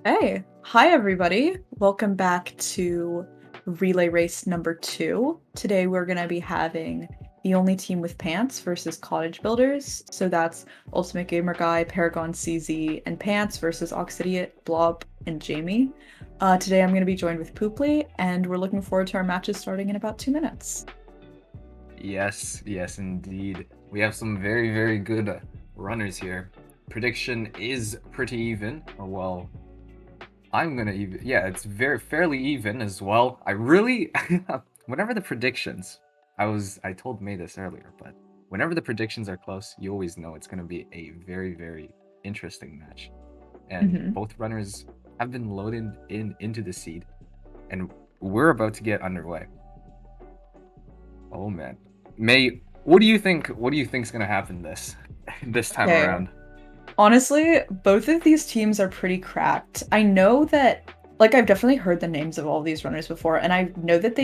Hey, hi everybody. Welcome back to Relay Race number 2. Today we're going to be having the only team with pants versus Cottage Builders. So that's Ultimate Gamer Guy, Paragon CZ, and Pants versus Oxidiot, Blob, and Jamie. Today I'm going to be joined with Pooply, and we're looking forward to our matches starting in about 2 minutes. Yes, indeed. We have some very good runners here. Prediction is pretty even. Or well, I'm gonna even. Yeah, it's very fairly even as well. I really, whenever the predictions, I told May this earlier, but whenever the predictions are close, you always know it's gonna be a very interesting match. And hmm both runners have been loaded into the seed, and we're about to get underway. Oh man. May, what do you think? What do you think's gonna happen this time Okay. around? Honestly, both of these teams are pretty cracked. I know that, like, I've definitely heard the names of all these runners before, and I know that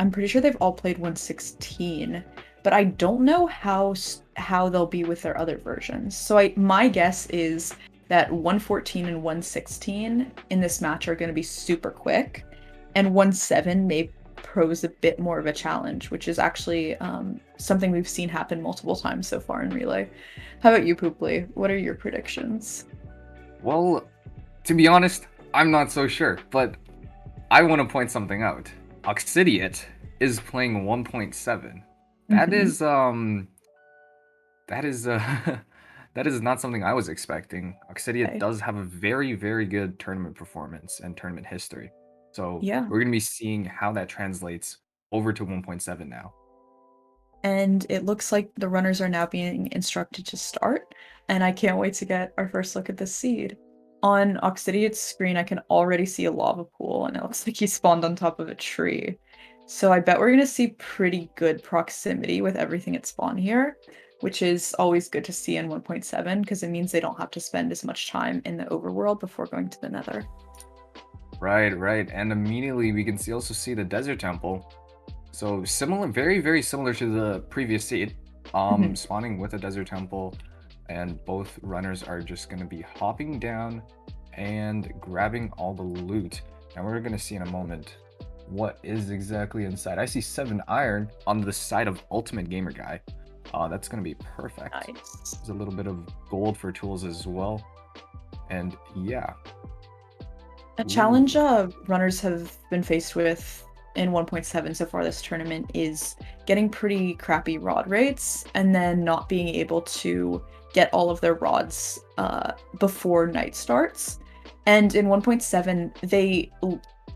I'm pretty sure they've all played 116, but I don't know how they'll be with their other versions. So my guess is that 114 and 116 in this match are going to be super quick, and 17 may pose a bit more of a challenge, which is actually something we've seen happen multiple times so far in Relay. How about you, Pooply? What are your predictions? Well, to be honest, I'm not so sure, but I want to point something out. Oxidiate is playing 1.7. That hmm is that is that is not something I was expecting. Oxidiate Okay. does have a very good tournament performance and tournament history. So, Yeah. we're going to be seeing how that translates over to 1.7 now. And it looks like the runners are now being instructed to start, and I can't wait to get our first look at this seed. On Oxidia's screen, I can already see a lava pool, and it looks like he spawned on top of a tree. So I bet we're going to see pretty good proximity with everything at spawn here, which is always good to see in 1.7 because it means they don't have to spend as much time in the overworld before going to the nether. Right. And immediately we can also see the desert temple. So similar, very similar to the previous seed. Mhm. Spawning with a desert temple, and both runners are just gonna be hopping down and grabbing all the loot. And we're gonna see in a moment what is exactly inside. I see 7 iron on the side of Ultimate Gamer Guy. That's gonna be perfect. Nice. There's a little bit of gold for tools as well. And yeah. A challenge Ooh. runners have been faced with in 1.7 so far this tournament is getting pretty crappy rod rates and then not being able to get all of their rods before night starts. And in 1.7,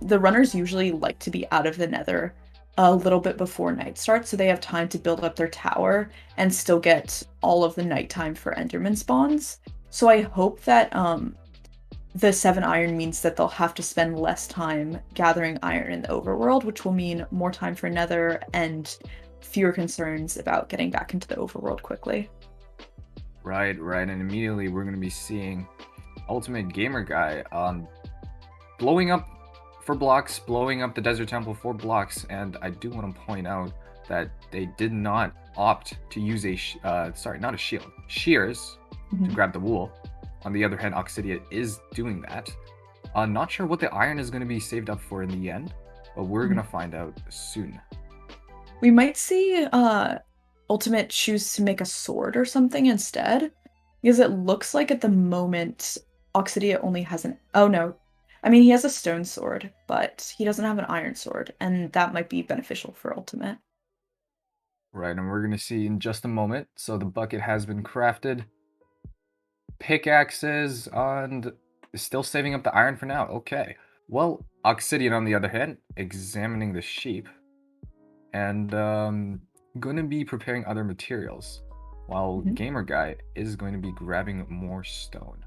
the runners usually like to be out of the nether a little bit before night starts, so they have time to build up their tower and still get all of the nighttime for Enderman spawns. So I hope that the 7 iron means that they'll have to spend less time gathering iron in the overworld, which will mean more time for nether and fewer concerns about getting back into the overworld quickly. Right. And immediately we're gonna be seeing Ultimate Gamer Guy blowing up for blocks, blowing up the Desert Temple for blocks, and I do want to point out that they did not opt to use sorry, not a shield, shears to Mhm. grab the wool. On the other hand, Oxidia is doing that. Not sure what the iron is going to be saved up for in the end, but we're going Mhm. to find out soon. We might see Ultimate choose to make a sword or something instead, because it looks like at the moment Oxidia only has an oh no. I mean he has a stone sword, but he doesn't have an iron sword, and that might be beneficial for Ultimate. Right, and we're going to see in just a moment. So the bucket has been crafted. Pickaxes and still saving up the iron for now. Okay. Well, Oxidian, on the other hand, examining the sheep and gonna be preparing other materials, while Mhm. Gamer Guy is going to be grabbing more stone.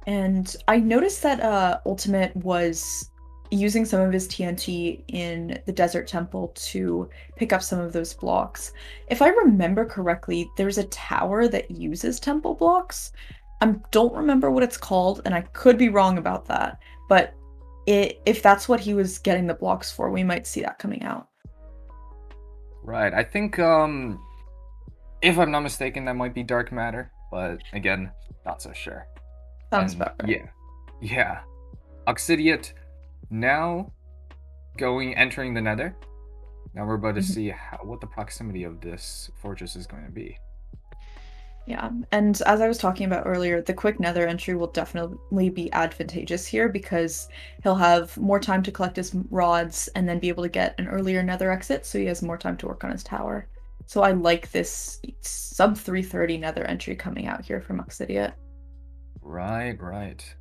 And I noticed that Ultimate was using some of his TNT in the Desert Temple to pick up some of those blocks. If I remember correctly, there's a tower that uses temple blocks. I don't remember what it's called, and I could be wrong about that. But if that's what he was getting the blocks for, we might see that coming out. Right. I think if I'm not mistaken, that might be dark matter, but again, not so sure. Sounds And about right. yeah. Oxidiate now entering the nether. Now we're about to Mhm. see what the proximity of this fortress is going to be. Yeah, and as I was talking about earlier, the quick nether entry will definitely be advantageous here because he'll have more time to collect his rods and then be able to get an earlier nether exit, so he has more time to work on his tower. So I like this sub 330 nether entry coming out here from Oxidiate. Right.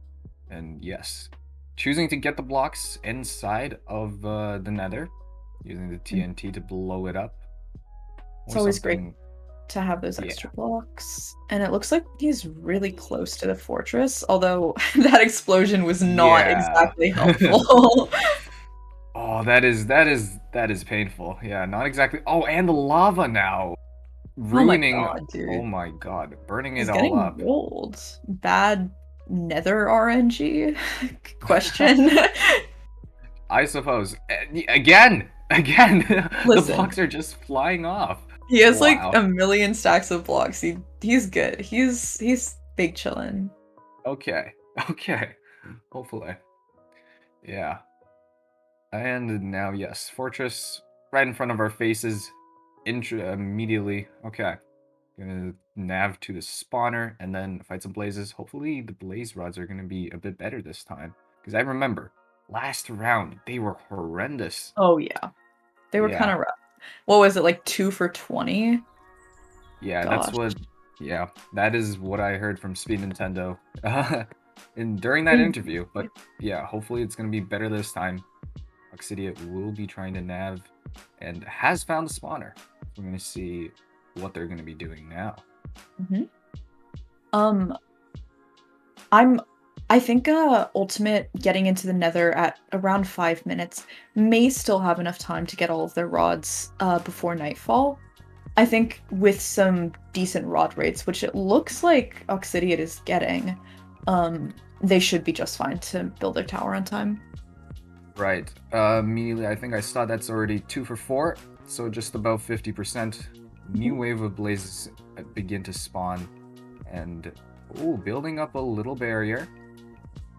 And yes, choosing to get the blocks inside of the nether, using the Mm. TNT to blow it up, It's or always great something. to have those Yeah, extra blocks. And it looks like he's really close to the fortress, although that explosion was not yeah. exactly helpful. Oh, that is painful. Yeah, not exactly. Oh, and the lava now Oh my ruining. god, Oh dude. my god, burning it He's all getting up. rolled. Bad nether RNG? Question. I suppose. Again, the Listen, blocks are just flying off. he has like Wow. a million stacks of blocks. He's good. He's big chillin'. Okay. Okay. Hopefully. Yeah. And now, yes, fortress right in front of our faces. Immediately. Okay. Gonna nav to the spawner and then fight some blazes. Hopefully, the blaze rods are gonna be a bit better this time. Because I remember last round they were horrendous. Oh yeah. They were kind Yeah. of rough. What was it, like 2 for 20? Yeah, that's Gosh. what. Yeah, that is what I heard from Speed Nintendo, in during that They- interview. But yeah, hopefully it's gonna be better this time. Oxidia will be trying to nav, and has found the spawner. We're gonna see what they're gonna be doing now. Mhm. Um, I'm I think ultimate getting into the nether at around 5 minutes may still have enough time to get all of their rods before nightfall. I think with some decent rod rates, which it looks like Oxidiate is getting, they should be just fine to build their tower on time. Right. Immediately, I think I saw that's already 2 for 4, so just about 50%. New Mhm. wave of blazes begin to spawn, and building up a little barrier.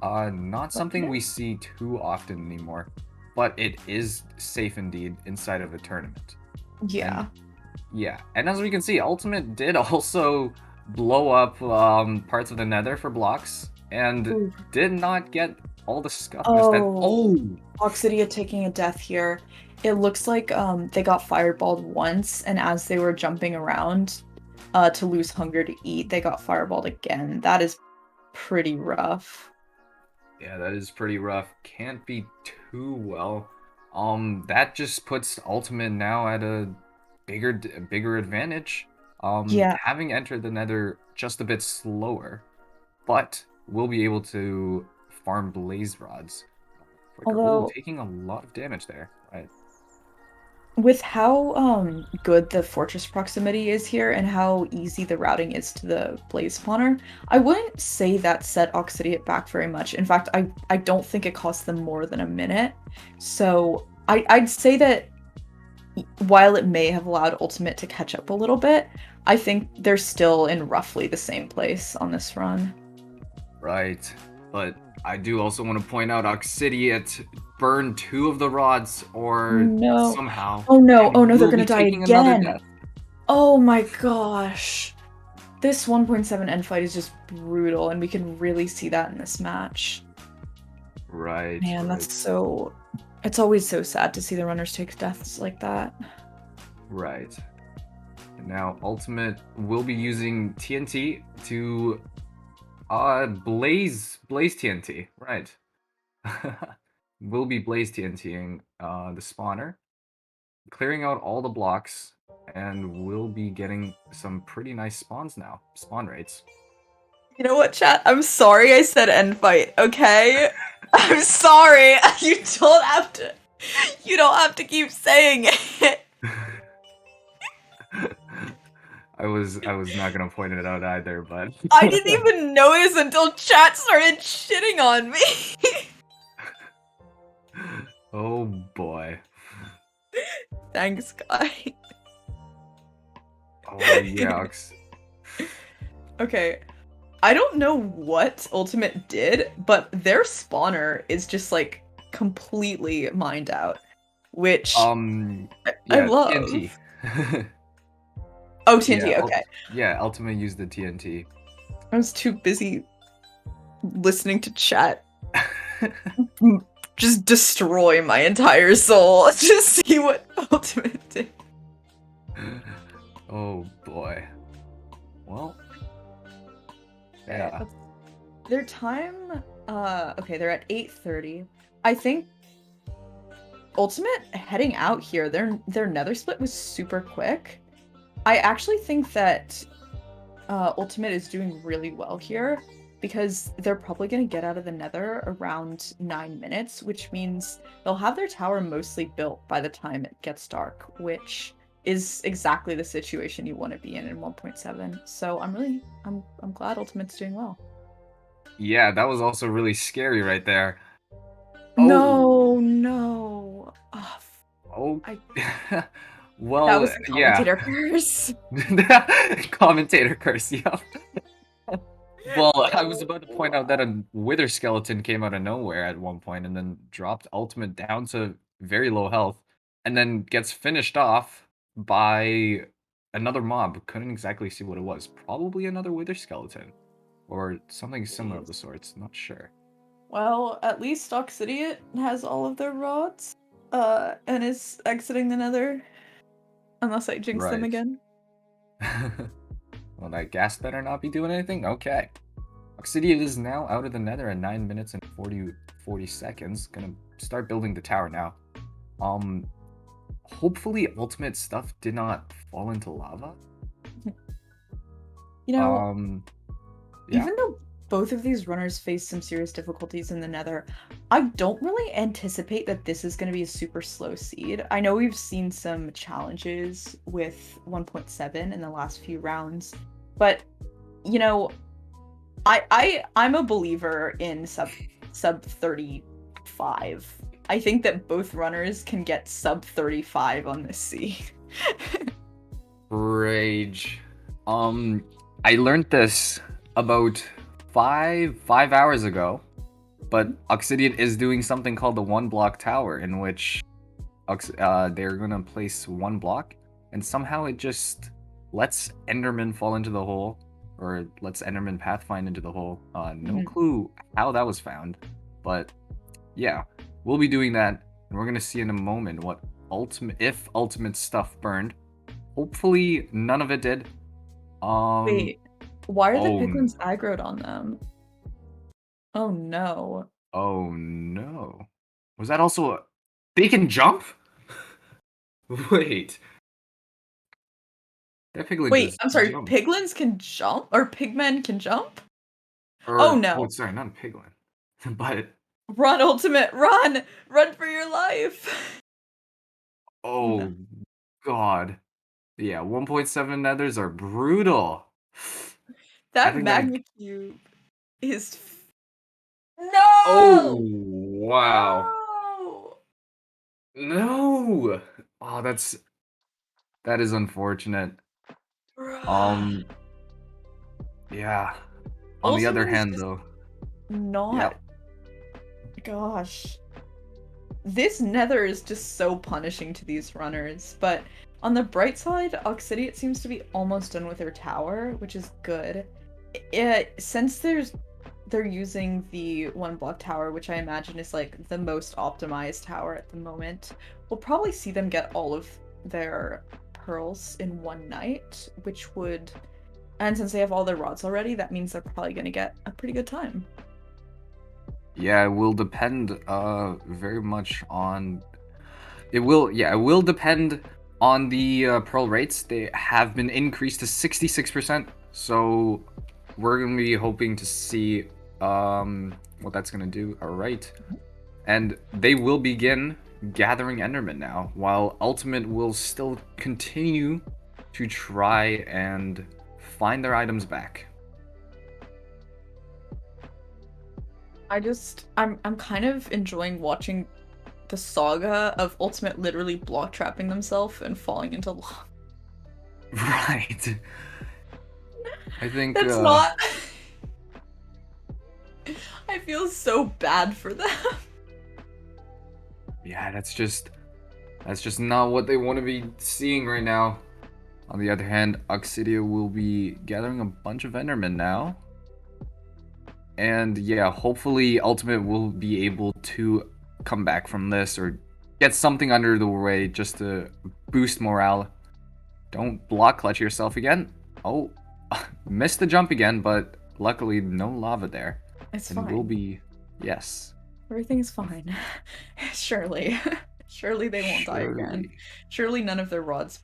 Not something Okay. we see too often anymore, but it is safe indeed inside of a tournament. And Yeah. yeah, and as we can see, Ultimate did also blow up parts of the Nether for blocks, and Ooh. did not get all the scuffness that. Oh, Oh, Oxidia taking a death here. It looks like they got fireballed once, and as they were jumping around to lose hunger to eat, they got fireballed again. That is pretty rough. yeah, that is pretty rough. Can't be too well. That just puts Ultimate now at a bigger advantage. Yeah, Having entered the Nether just a bit slower, but we'll be able to farm blaze rods quicker. Oh, although taking a lot of damage there. Right. with how good the fortress proximity is here and how easy the routing is to the blaze spawner, I wouldn't say that set Oxidiate back very much. In fact, I don't think it costs them more than a minute. So I'd say that while it may have allowed Ultimate to catch up a little bit, I think they're still in roughly the same place on this run. Right. But I do also want to point out Oxidiate burned 2 of the rods, or No. somehow, Oh no. Oh and no, they're will gonna be die taking another again. death. Oh my gosh. This 1.7 end fight is just brutal, and we can really see that in this match. Right, Man, right, that's so. It's always so sad to see the runners take deaths like that. right. And now Ultimate will be using TNT to blaze TNT. Right. Will be blaze TNTing the spawner, clearing out all the blocks, and we'll be getting some pretty nice spawns now. Spawn rates. You know what, chat? I'm sorry I said end fight, okay? I'm sorry. You don't have to. You don't have to keep saying it. I was not gonna point it out either, but I didn't even notice until chat started shitting on me. oh boy. Thanks, guy. Oh yeah, Okay. I don't know what Ultimate did, but their spawner is just like completely mined out, which I Yeah, love. TNT. Oh, Yeah, TNT, okay. yeah, Ultima used the TNT. I was too busy listening to chat just destroy my entire soul to see what Ultimate did. Oh boy. Well, Okay, yeah. their time. Okay, they're at 8:30. I think Ultimate heading out here. Their Nether split was super quick. I actually think that Ultimate is doing really well here because they're probably going to get out of the Nether around 9 minutes, which means they'll have their tower mostly built by the time it gets dark, which is exactly the situation you want to be in 1.7. So I'm glad Ultimate's doing well. Yeah, that was also really scary right there. Oh, No, no. Oh, oh. I that Well, was the yeah. commentator curse. Commentator curse, yeah. Well, I was No. about to point out that a wither skeleton came out of nowhere at one point and then dropped ultimate down to very low health and then gets finished off by another mob. Couldn't exactly see what it was. Probably another wither skeleton or something similar of the Jeez. sorts. Not sure. Well, at least Oxidiate has all of their rods, and is exiting the Nether, unless I jinx them Right. again. Well, that gas better not be doing anything. Okay. Obsidian is now out of the nether at 9 minutes and 40 seconds. Gonna start building the tower now. Um, Hopefully ultimate stuff did not fall into lava. You know, Um, yeah. even though both of these runners face some serious difficulties in the Nether, I don't really anticipate that this is going to be a super slow seed. I know we've seen some challenges with 1.7 in the last few rounds, but you know, I'm a believer in sub 35. I think that both runners can get sub 35 on this sea. Rage. I learned this about five hours ago, but Obsidian is doing something called the one block tower, in which they're gonna place one block, and somehow it just lets Enderman fall into the hole, or lets Enderman pathfind into the hole. No Mhm. clue how that was found, but yeah, we'll be doing that, and we're gonna see in a moment what ultimate stuff burned. Hopefully, none of it did. Um. Wait, why are the Oh. piglins aggroed on them? Oh no. Oh no. Was that also a? They can jump? Wait, that piglin Wait, just I'm sorry, jumped. piglins can jump? Or pigmen can jump? Oh Or oh, no. sorry, not a piglin, but Run, Ultimate, run! Run for your life! Oh no. oh god, yeah, 1.7 nethers are brutal. I That think that. magma cube is Oh No! wow, No! no. Oh, that is unfortunate. Bruh. Um, yeah. On the other Ultimate is hand, just though, not. yep. Gosh. This nether is just so punishing to these runners, but on the bright side, Oxidiate seems to be almost done with her tower, which is good. Since they're using the one block tower, which I imagine is like the most optimized tower at the moment, we'll probably see them get all of their pearls in one night, which would, and since they have all their rods already, that means they're probably gonna get a pretty good time. Yeah, it will depend very much on it will depend on the pearl rates. They have been increased to 66%. So we're going to be hoping to see what that's going to do. All right. And they will begin gathering Enderman now, while Ultimate will still continue to try and find their items back. I'm kind of enjoying watching the saga of Ultimate literally block trapping themselves and falling into lava. Right. I think That's not feel so bad for them. Yeah, that's just not what they want to be seeing right now. On the other hand, Oxidia will be gathering a bunch of Endermen now. And yeah, hopefully Ultimate will be able to come back from this or get something under the way just to boost morale. Don't block clutch yourself again. Oh, missed the jump again, but luckily no lava there. It's And will fine. be, yes, Everything's fine. Surely. Surely they won't die again. surely. Surely none of their rods,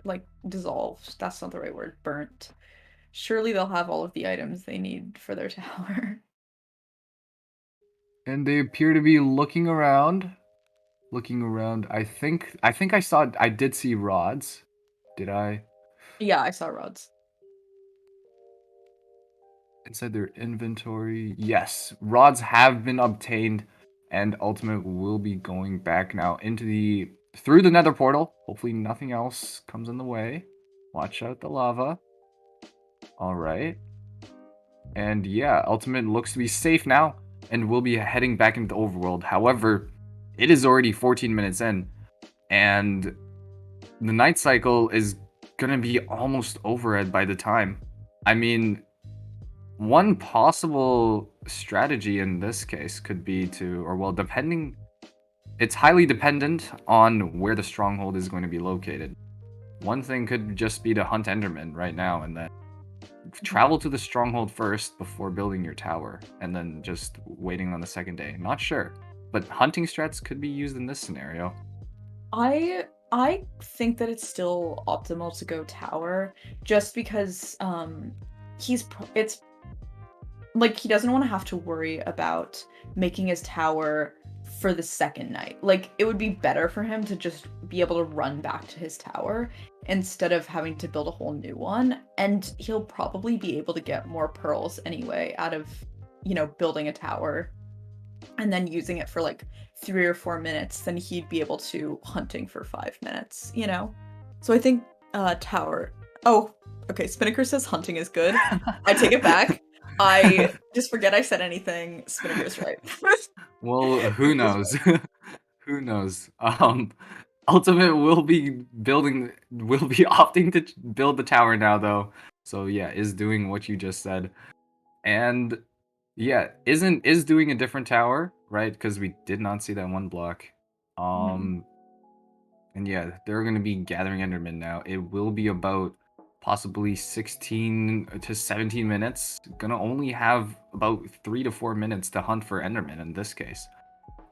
like, dissolved. That's not the right word. Burnt. Surely they'll have all of the items they need for their tower. And they appear to be looking around. Looking around. I think I did see rods. Did I? Yeah, I saw rods. Inside their inventory. Yes, rods have been obtained, and Ultimate will be going back now into the through the Nether portal. Hopefully, nothing else comes in the way. Watch out the lava. All right, and yeah, Ultimate looks to be safe now, and will be heading back into the overworld. However, it is already 14 minutes in, and the night cycle is gonna be almost over it by the time. I mean, one possible strategy in this case could be to, or well, depending, it's highly dependent on where the stronghold is going to be located. One thing could just be to hunt Enderman right now and then travel to the stronghold first before building your tower and then just waiting on the second day. Not sure, but hunting strats could be used in this scenario. I think that it's still optimal to go tower just because it's like he doesn't want to have to worry about making his tower for the second night. Like it would be better for him to just be able to run back to his tower instead of having to build a whole new one, and he'll probably be able to get more pearls anyway out of, building a tower and then using it for like 3 or 4 minutes than he'd be able to hunting for 5 minutes. So I think tower. Oh, okay, Spinnaker says hunting is good. I take it back. I just forget I said anything. Spinnaker's right. Well, who Spinnaker's knows? right. Who knows? Ultimate will be opting to build the tower now though. So yeah, is doing what you just said. And yeah, is doing a different tower, right? Because we did not see that one block. Mhm. Um and yeah, they're gonna be gathering Enderman now. It will be about possibly 16 to 17 minutes. Gonna only have about 3 to 4 minutes to hunt for Enderman in this case.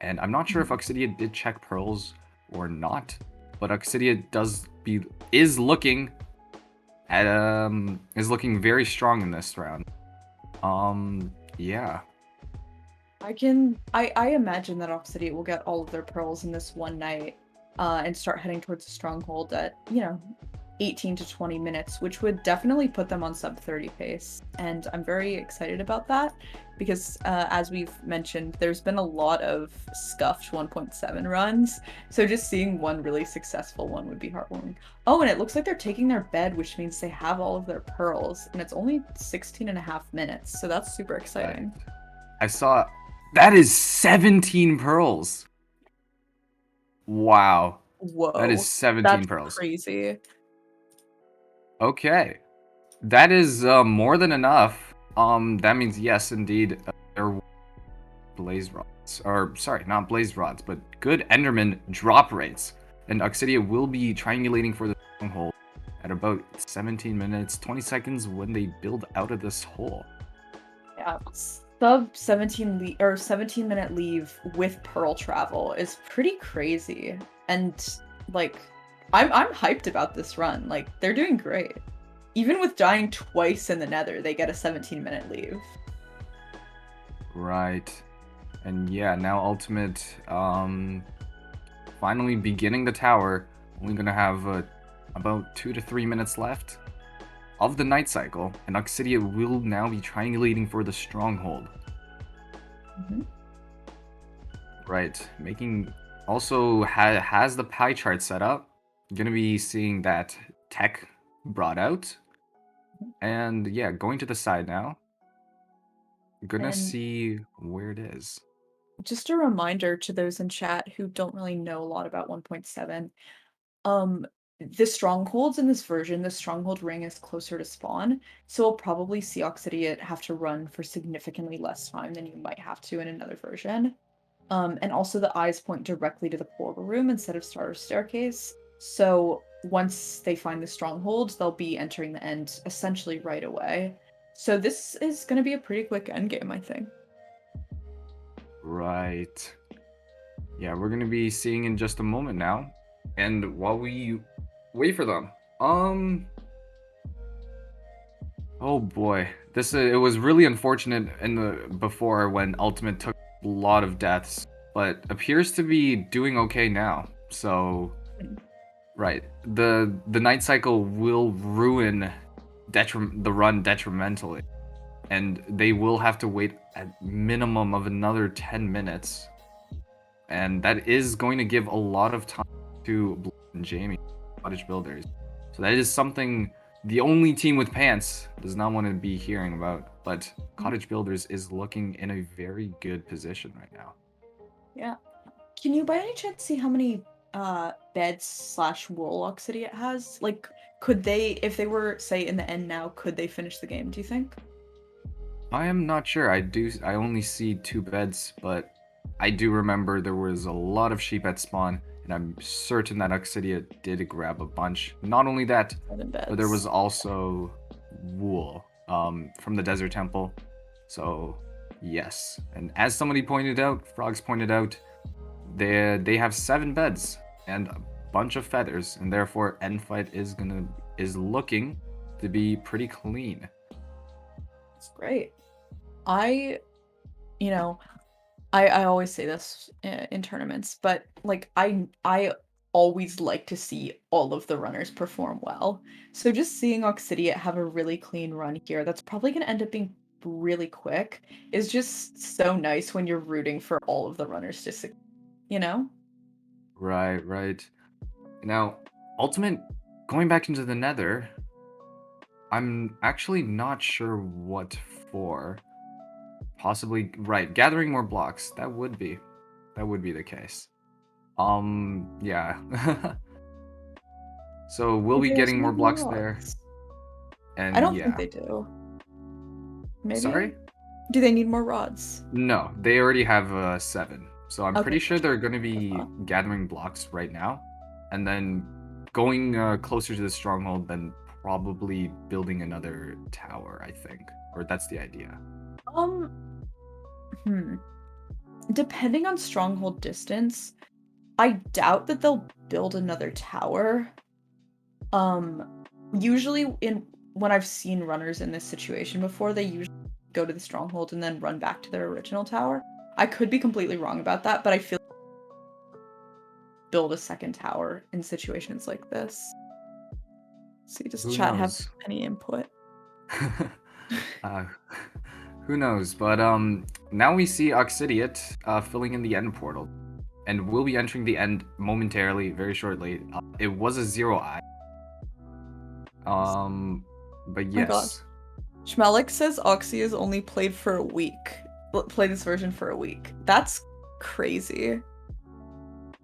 And I'm not sure if Mhm. Oxidia did check pearls or not, but Oxidia is looking is looking very strong in this round. Yeah. I imagine that Obsidian will get all of their pearls in this one night, and start heading towards the stronghold at, 18 to 20 minutes, which would definitely put them on sub 30 pace. And I'm very excited about that because, as we've mentioned, there's been a lot of scuffed 1.7 runs. So just seeing one really successful one would be heartwarming. Oh, and it looks like they're taking their bed, which means they have all of their pearls, and it's only 16 and a half minutes. So that's super Right. exciting. I saw that is 17 pearls. Wow. That is Whoa, 17 that's pearls. crazy. Okay. That is more than enough. That means yes, indeed, there blaze rods, or sorry, not blaze rods, but good Enderman drop rates. And Oxidia will be triangulating for the stronghold at about 17 minutes, 20 seconds when they build out of this hole. Yeah, sub 17-minute leave with Pearl travel is pretty crazy. And like I'm hyped about this run. Like they're doing great. Even with dying twice in the Nether, they get a 17-minute leave. Right. And yeah, now Ultimate, finally beginning the tower. Only gonna have about 2 to 3 minutes left of the night cycle, and Oxidia will now be triangulating for the stronghold. Mhm. Right, making also has the pie chart set up. Gonna be seeing that tech brought out, and yeah, going to the side now. Gonna And see where it is. just a reminder to those in chat who don't really know a lot about 1.7, um, the strongholds in this version, the stronghold ring is closer to spawn, so we'll probably see Oxidiate have to run for significantly less time than you might have to in another version. And also the eyes point directly to the portal room instead of Starter Staircase. So once they find the stronghold, they'll be entering the end essentially right away. So this is going to be a pretty quick end game, I think. Right. Yeah, we're gonna be seeing in just a moment now. And while we wait for them, oh boy, this it was really unfortunate in the before when Ultimate took a lot of deaths, but appears to be doing okay now. So, Mm. right, the night cycle will ruin the run detrimentally, and they will have to wait at minimum of another 10 minutes, and that is going to give a lot of time to Blue and Jamie, Cottage Builders. So that is something the only team with pants does not want to be hearing about. But Cottage Builders is looking in a very good position right now. Yeah. Can you by any chance see how many beds slash wool Oxity it has? Like, could they, if they were, say, in the end now, could they finish the game, do you think? I am not sure. I only see 2 beds, but I do remember there was a lot of sheep at spawn, and I'm certain that Oxidia did grab a bunch. Not only that, 7 but there was beds. also wool from the desert temple. So yes, and as somebody pointed out, Frogs pointed out, they have 7 beds and a bunch of feathers, and therefore end fight is looking to be pretty clean. It's great. I, you know, I always say this in tournaments, but like I always like to see all of the runners perform well. So just seeing Oxidiate have a really clean run here, that's probably going to end up being really quick, is just so nice when you're rooting for all of the runners to succeed, you know? Right, right. Now, Ultimate, going back into the Nether, I'm actually not sure what for. Possibly, right, gathering more blocks. That would be the case. Yeah. So we'll Do be they also getting more need more blocks there, rods? I and don't think yeah. they do. Maybe? Sorry? Do they need more rods? No, they already have 7. So I'm Okay, pretty sure gotcha. they're going to I be thought. gathering blocks right now, and then going closer to the stronghold, then probably building another tower, I think. Or that's the idea. Um, hmm. Depending on stronghold distance, I doubt that they'll build another tower. Usually in when I've seen runners in this situation before, they usually go to the stronghold and then run back to their original tower. I could be completely wrong about that, but I feel like build a second tower in situations like this. See, does Who chat have knows? any input? uh, who knows? But now we see Oxidiate filling in the end portal, and we'll be entering the end momentarily, very shortly. It was a 0-eye. But My god. yes. Schmelik says Oxy has only played for a week. Played this version for a week. That's crazy.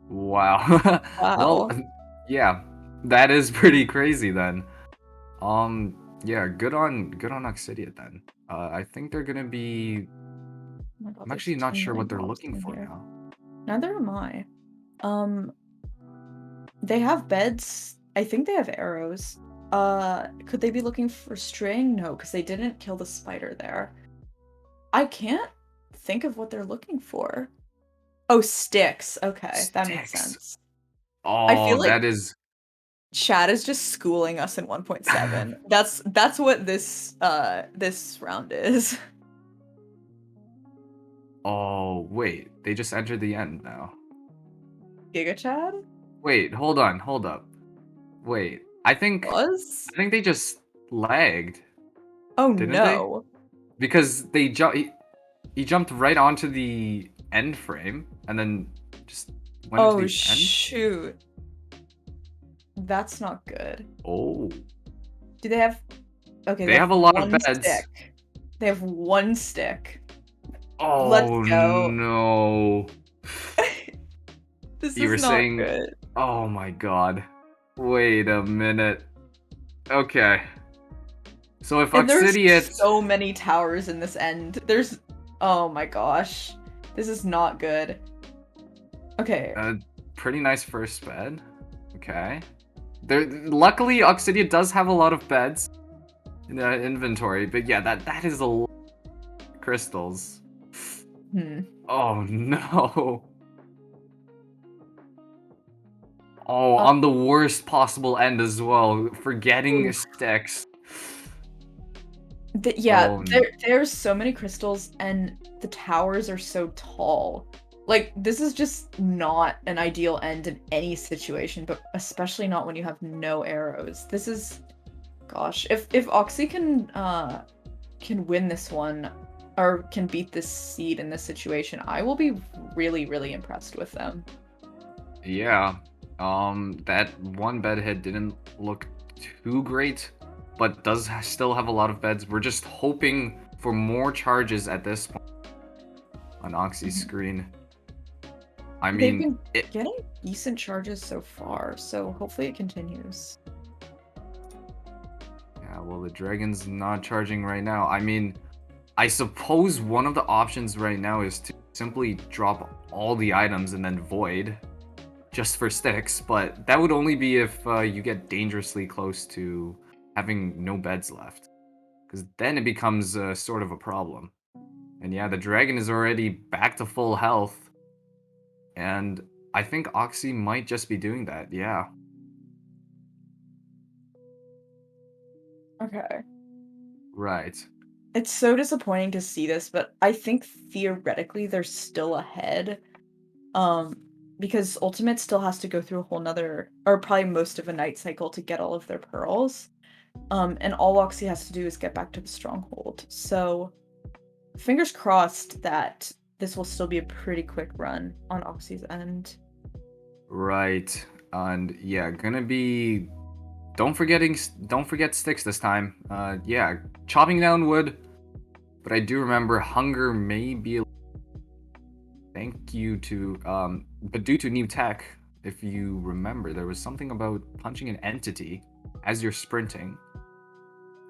Wow. Well, Wow. yeah, that is pretty crazy then. Yeah, good on Oxidia then. I think they're gonna be. Oh my god, I'm there's actually not 10 sure million what they're mobs looking in for here. now. Neither am I. Um, they have beds. I think they have arrows. Could they be looking for string? No, because they didn't kill the spider there. I can't think of what they're looking for. Oh, sticks. Okay, that makes Sticks. sense. I Oh, feel like that is. chat is just schooling us in 1.7. That's what this round is. Oh, wait. They just entered the end now. Giga Chad? Wait, hold on, hold up. Wait. I think Was? I think they just lagged, Oh didn't they? no. Because he jumped right onto the end frame and then just went into Oh the end. shoot. That's not good. Oh. Do they have Okay, they They have have a lot of one beds. stick. They have one stick. Let's Oh go. no. This You is were not saying, good. oh my god. Wait a minute. Okay. So if And there's Oxidiate, so many towers in this end. Oh my gosh. This is not good. Okay. a pretty nice first bed. Okay. Luckily, Oxidia does have a lot of beds in the inventory, but yeah, that is a lot of crystals. Hmm. Oh no. Oh, Uh, on the worst possible end as well, forgetting oof. sticks. Yeah, Oh, there's so many crystals and the towers are so tall. Like, this is just not an ideal end in any situation, but especially not when you have no arrows. This is, gosh, if Oxy can win this one or can beat this seed in this situation, I will be really, really impressed with them. yeah. That one bed hit didn't look too great, but does still have a lot of beds. We're just hoping for more charges at this point on Oxy's Mhm. screen. I They've mean, been getting decent charges so far, so hopefully it continues. yeah, well, the dragon's not charging right now. I mean, I suppose one of the options right now is to simply drop all the items and then void just for sticks, but that would only be if you get dangerously close to having no beds left, because then it becomes sort of a problem. And yeah, the dragon is already back to full health, and I think Oxy might just be doing that, yeah. Okay. Right. It's so disappointing to see this, but I think theoretically they're still ahead. Um, because Ultimate still has to go through a whole nother, or probably most of a night cycle to get all of their pearls. And all Oxy has to do is get back to the stronghold. So fingers crossed that this will still be a pretty quick run on Oxy's end. Right. And yeah, gonna be don't forget sticks this time. Yeah, chopping down wood, but I do remember hunger may be a thank you to but due to new tech, if you remember, there was something about punching an entity as you're sprinting,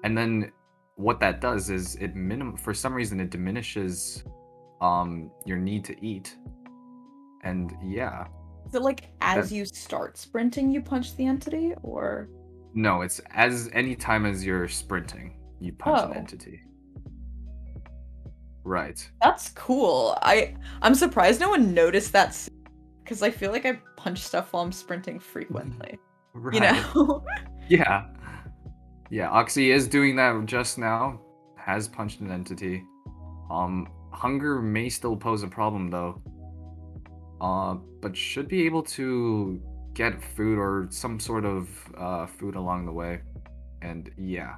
and then what that does is it for some reason it diminishes your need to eat. And yeah, Is it like that as you start sprinting, you punch the entity, or? no, it's as any time as you're sprinting, you punch an Oh, entity. Right. that's cool. I'm surprised no one noticed that because I feel like I punch stuff while I'm sprinting frequently. You Right. know? Yeah. Yeah, Oxy is doing that just now. Has punched an entity. Hunger may still pose a problem though. But should be able to get food or some sort of food along the way. And yeah.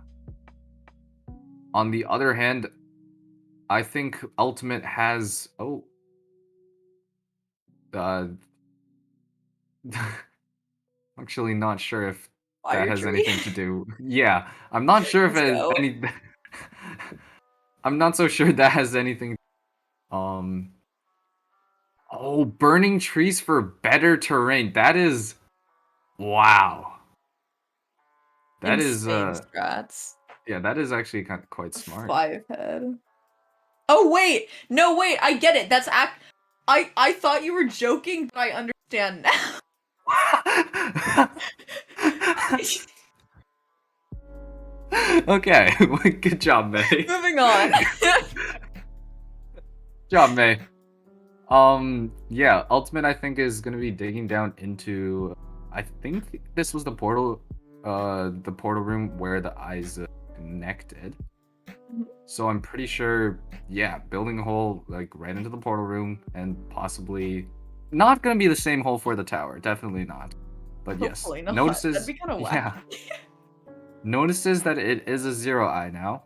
On the other hand, I think Ultimate has uh actually not sure if that Fire has tree. anything to do. Yeah, I'm not sure if Let's it has go. any I'm not so sure that has anything um oh, burning trees for better terrain. That is wow. That is Insane strats. yeah, that is actually kind of quite smart. 5 head. Oh wait! No wait, I get it. I thought you were joking, but I understand now. Okay, good job, May. Moving on. Job, May. Yeah, Ultimate I think is gonna be digging down into. I think this was the portal room where the eyes connected. So I'm pretty sure, yeah, building a hole like right into the portal room and possibly not gonna be the same hole for the tower. Definitely not. But yes, Hopefully not. That'd notices, be kind of yeah, wacky. notices that it is a zero eye now.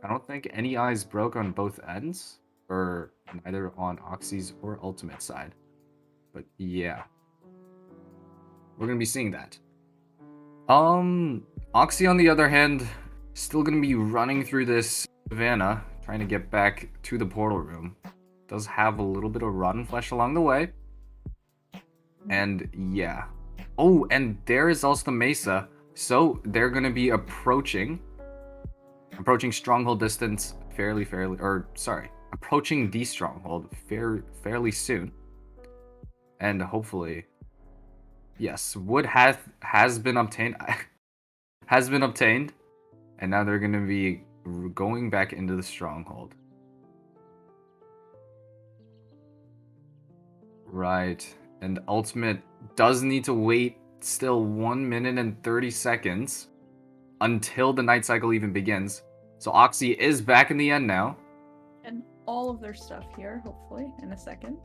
I don't think any eyes broke on both ends, or neither on Oxy's or Ultimate side. But yeah, we're gonna be seeing that. Oxy on the other hand, still gonna be running through this savannah, trying to get back to the portal room. does have a little bit of rotten flesh along the way. And yeah. Oh, and there is also the Mesa. So they're gonna be approaching stronghold distance approaching the stronghold fairly soon. And hopefully, yes, wood has been obtained, and now they're gonna be going back into the stronghold. Right, and Ultimate does need to wait still 1 minute and 30 seconds until the night cycle even begins. So Oxy is back in the end now. And all of their stuff here, hopefully, in a second.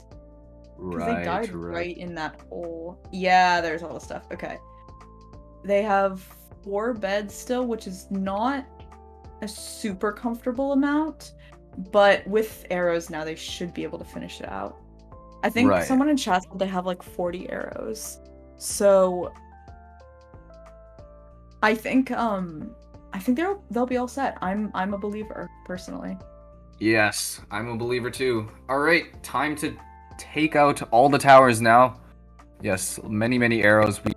Because Right, they died right in that hole. Yeah, there's all the stuff. Okay. They have 4 beds still, which is not a super comfortable amount. But with arrows now, they should be able to finish it out. I think someone in chat said they have like 40 arrows. So I think they'll be all set. I'm a believer, personally. Yes, I'm a believer too. Alright, time to take out all the towers now. Yes, many arrows we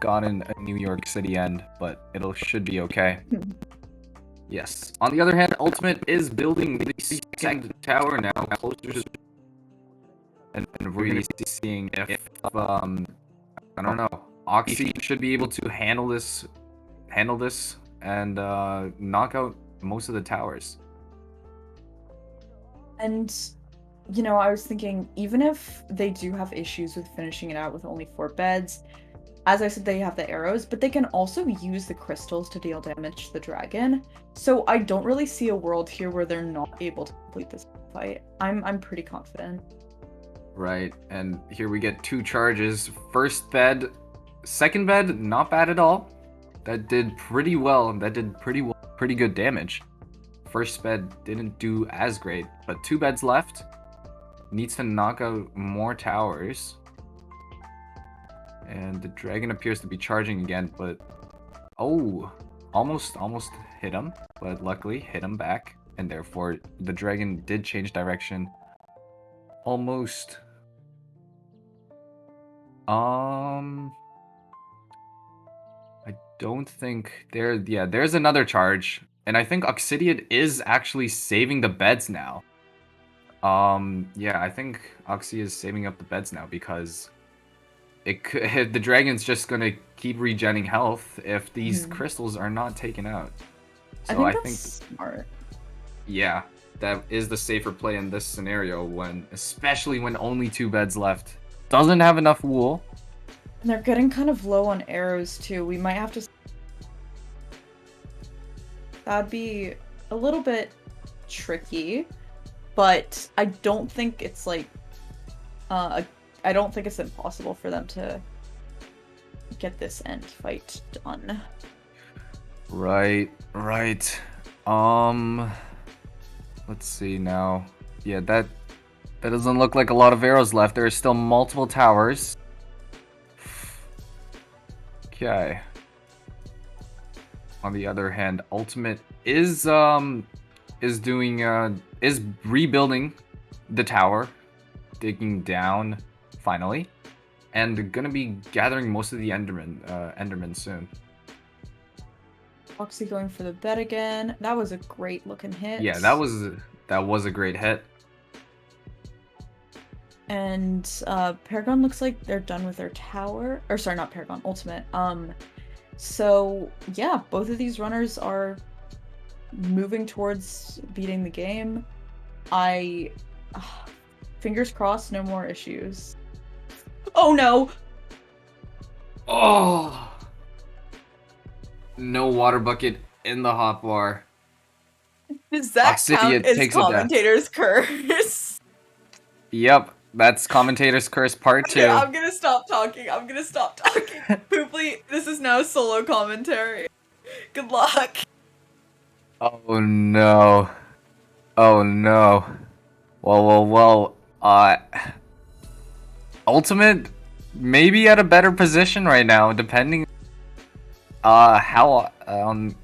got in a New York City end, but should be okay. Yes. On the other hand, Ultimate is building the second tower now, closer to, and we're gonna be seeing if I don't know, Oxy should be able to handle this and knock out most of the towers. And you know, I was thinking, even if they do have issues with finishing it out with only 4 beds, as I said, they have the arrows, but they can also use the crystals to deal damage to the dragon. So I don't really see a world here where they're not able to complete this fight. I'm pretty confident. Right, and here we get 2 charges. First bed, second bed, not bad at all. That did pretty well. Pretty good damage. First bed didn't do as great, but 2 beds left. Needs to knock out more towers. And the dragon appears to be charging again, but oh, almost hit him, but luckily hit him back, and therefore the dragon did change direction. Almost. I don't think there's another charge, and I think Oxidiad is actually saving the beds now. Yeah, I think Oxy is saving up the beds now because the dragon's just gonna keep regenning health if these crystals are not taken out. So I think that's smart. Yeah, that is the safer play in this scenario, especially when only 2 beds left. Doesn't have enough wool. And they're getting kind of low on arrows too. We might have to. That'd be a little bit tricky, but I don't think it's like I don't think it's impossible for them to get this end fight done. Right. Let's see now. Yeah, that doesn't look like a lot of arrows left. There are still multiple towers. Okay. On the other hand, Ultimate is rebuilding the tower, digging down finally, and gonna be gathering most of the Endermen soon. Oxy going for the bed again. That was a great looking hit. Yeah, that was a great hit. And Paragon looks like they're done with their tower. Or sorry, not Paragon, Ultimate. So yeah, both of these runners are moving towards beating the game. Fingers crossed, no more issues. Oh no! Oh! No water bucket in the hotbar. Does that count as commentator's curse? Yep, that's commentator's curse part 2. Okay, I'm gonna stop talking. Pooply, this is now solo commentary. Good luck. Oh no. Well. Ultimate maybe at a better position right now, depending how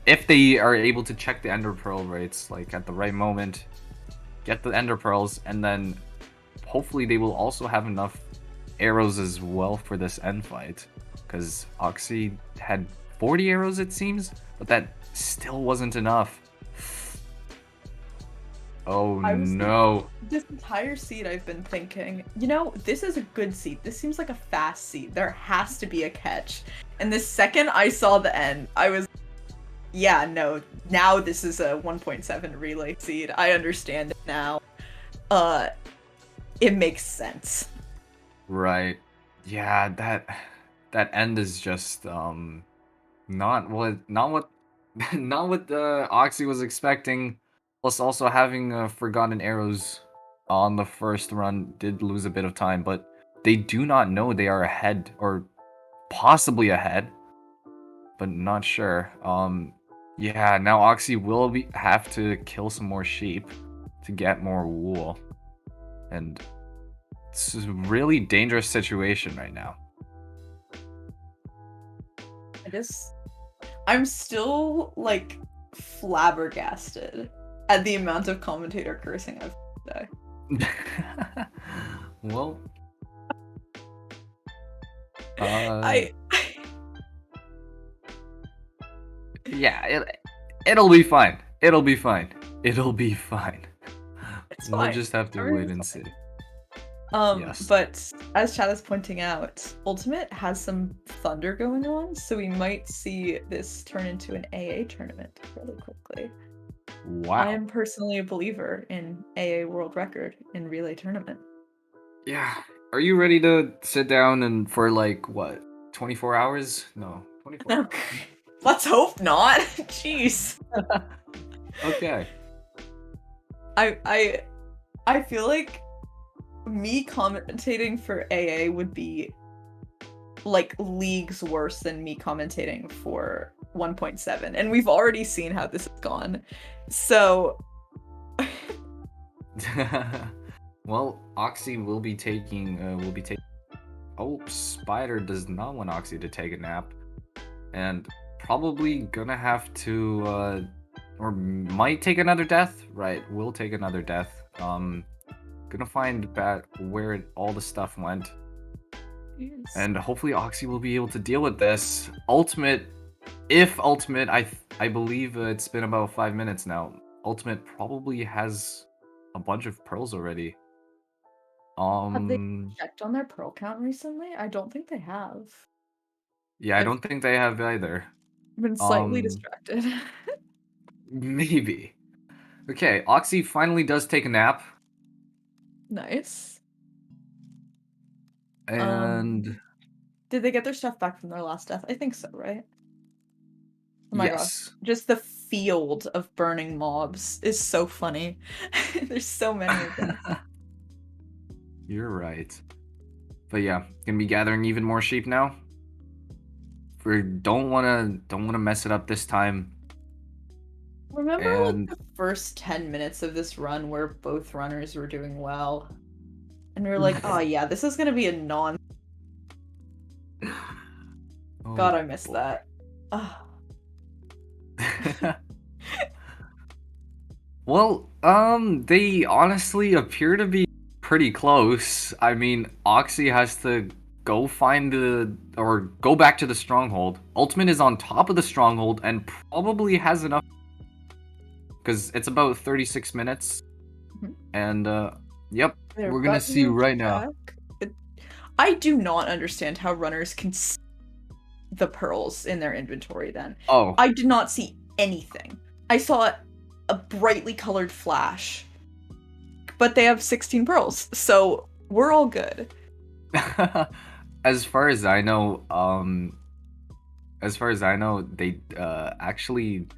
if they are able to check the Ender Pearl rates like at the right moment, get the Ender Pearls, and then hopefully they will also have enough arrows as well for this end fight. Because Oxy had 40 arrows, it seems, but that still wasn't enough. Oh I was no. this entire seed I've been thinking, this is a good seed. This seems like a fast seed. There has to be a catch. And the second I saw the end, I was, yeah, no, now this is a 1.7 relay seed. I understand it now. Uh, it makes sense. Right. Yeah, that end is just not what not what Oxy was expecting. Plus also having forgotten arrows on the first run did lose a bit of time, but they do not know they are ahead or possibly ahead, but not sure. Yeah, now Oxy will have to kill some more sheep to get more wool. And it's a really dangerous situation right now. I just, I'm still like flabbergasted at the amount of commentator cursing I've heard today. Well, uh, I yeah, it'll be fine. It'll be fine. It'll be fine. it's We'll fine. just have to wait Everything's and fine. see. Yes. But as Chad is pointing out, Ultimate has some thunder going on, so we might see this turn into an AA tournament really quickly. I Wow. am personally a believer in AA world record in relay tournament. Yeah. Are you ready to sit down and for like what? 24 hours? No, 24 hours. Let's hope not. Jeez. Okay. I I I feel like me commentating for AA would be like leagues worse than me commentating for 1.7, and we've already seen how this has gone. So Well, Oxy will be taking. Oh, Spider does not want Oxy to take a nap, and probably gonna have to, or might take another death. Right, will take another death. Gonna find where all the stuff went, yes. and hopefully Oxy will be able to deal with this. If Ultimate, I believe it's been about 5 minutes now. Ultimate probably has a bunch of pearls already. Have they Um, checked on their pearl count recently? I don't think they have. yeah, I I've don't think they have either. been slightly Um, distracted. maybe. Okay, Oxy finally does take a nap, Nice. and Did they get their stuff back from their last death? I think so, right? Oh my gosh. yes. Just the field of burning mobs is so funny. There's so many of them. You're right. But yeah, gonna be gathering even more sheep now. We don't wanna mess it up this time. Remember like And the first 10 minutes of this run where both runners were doing well? And we were like, oh yeah, this is gonna be a non. God, oh I missed boy. that. Ah. Well, they honestly appear to be pretty close. I mean, Oxy has to go find or go back to the stronghold. Ultimate is on top of the stronghold and probably has enough because it's about 36 minutes. Mhm. And yep, Their we're gonna see button right now. check. I do not understand how runners can see the pearls in their inventory then. Oh. I did not see anything. I saw a brightly colored flash, but they have 16 pearls, so we're all good. As far as I know, they actually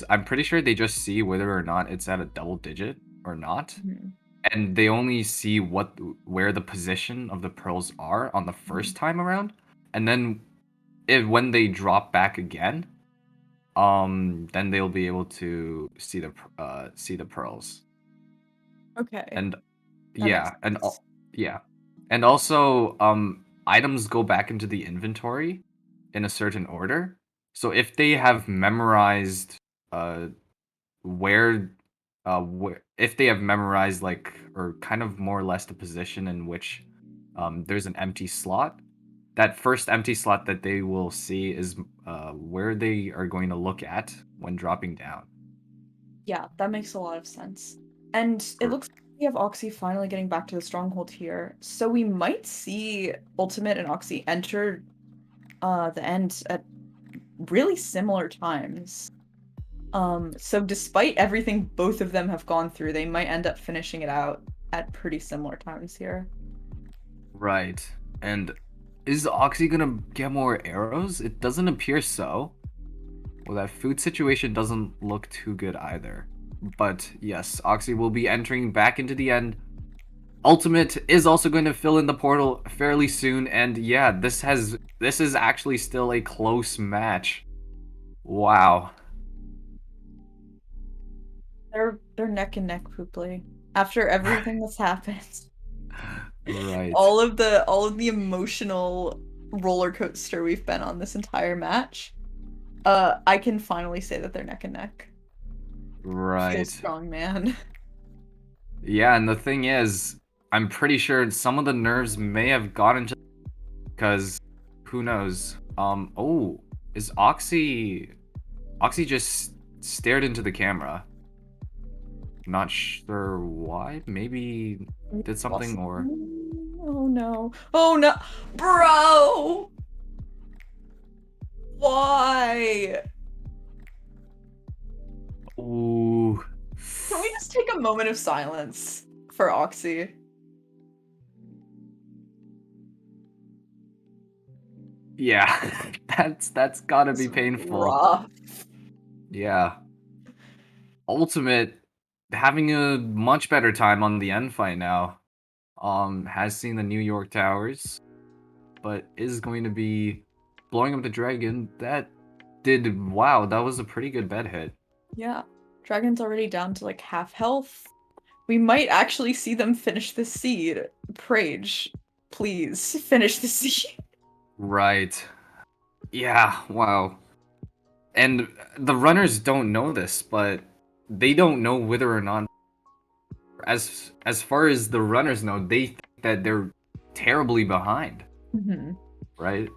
I'm pretty sure they just see whether or not it's at a double digit or not. Mhm. And they only see where the position of the pearls are on the Mhm. first time around. And then if when they drop back again, then they'll be able to see the pearls. Okay, And that makes yeah, and sense. yeah. And also items go back into the inventory in a certain order. So if they have memorized uh where if they have memorized like or kind of more or less the position in which there's an empty slot. That first empty slot that they will see is where they are going to look at when dropping down. Yeah, that makes a lot of sense. And it looks like we have Oxy finally getting back to the stronghold here. So we might see Ultimate and Oxy enter the end at really similar times. So despite everything both of them have gone through, they might end up finishing it out at pretty similar times here. Right. And is Oxy gonna get more arrows? It doesn't appear so. Well, that food situation doesn't look too good either. But yes, Oxy will be entering back into the end. Ultimate is also going to fill in the portal fairly soon, and yeah, this is actually still a close match. Wow. They're neck and neck, Pooply. After everything that's happened. Right. All of the emotional roller coaster we've been on this entire match. I can finally say that they're neck and neck. Feel Right. strong, man. Yeah, and the thing is, I'm pretty sure some of the nerves may have gotten to because who knows? Oh, is Oxy just stared into the camera. Not sure why. Maybe did something or Oh no. Oh no. Bro! Why? ooh. Can we just take a moment of silence for Oxy? Yeah, that's gotta It's be painful. rough. Yeah. Ultimate having a much better time on the end fight now. Has seen the New York Towers, but is going to be blowing up the dragon. Wow, that was a pretty good bed hit. Yeah. Dragon's already down to like half health. We might actually see them finish the seed. Prage, please finish the seed. Right. Yeah, wow. And the runners don't know this, but they don't know whether or not as far as the runners know, they think that they're terribly behind, Mhm. right?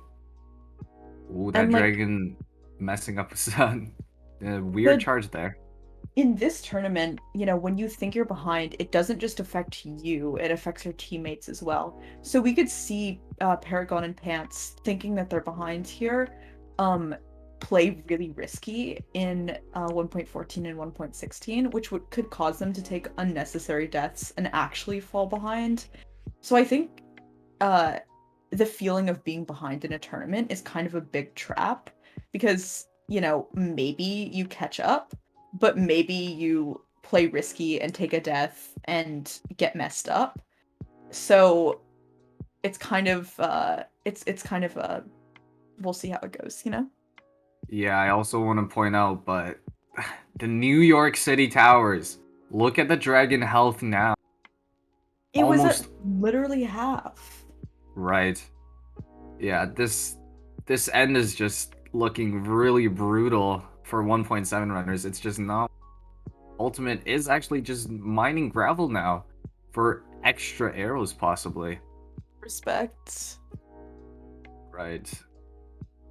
Ooh, that And like dragon messing up his son. Weird the charge there. in this tournament, you know, when you think you're behind, it doesn't just affect you, it affects your teammates as well. So we could see Paragon and Pants thinking that they're behind here, um, play really risky in 1.14 and 1.16, which could cause them to take unnecessary deaths and actually fall behind. So I think uh, the feeling of being behind in a tournament is kind of a big trap because, you know, maybe you catch up, but maybe you play risky and take a death and get messed up. So it's kind of we'll see how it goes, you know? Yeah, I also want to point out, but the New York City Towers. Look at the dragon health now. It was at Almost literally half. right. Yeah, this end is just looking really brutal for 1.7 runners. It's just not. Ultimate is actually just mining gravel now for extra arrows, possibly. Respect. Right.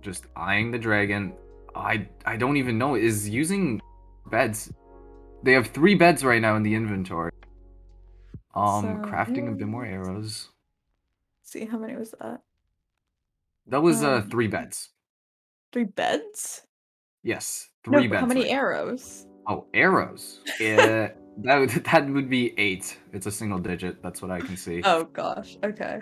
Just eyeing the dragon. I don't even know. Is using beds. They have 3 beds right now in the inventory. So Crafting a bit more yeah. arrows. See how many was that? That was Um, 3 beds. 3 beds? Yes, No, three but how beds many right now. arrows? Oh, arrows. That would be 8. It's a single digit. That's what I can see. Oh gosh, okay.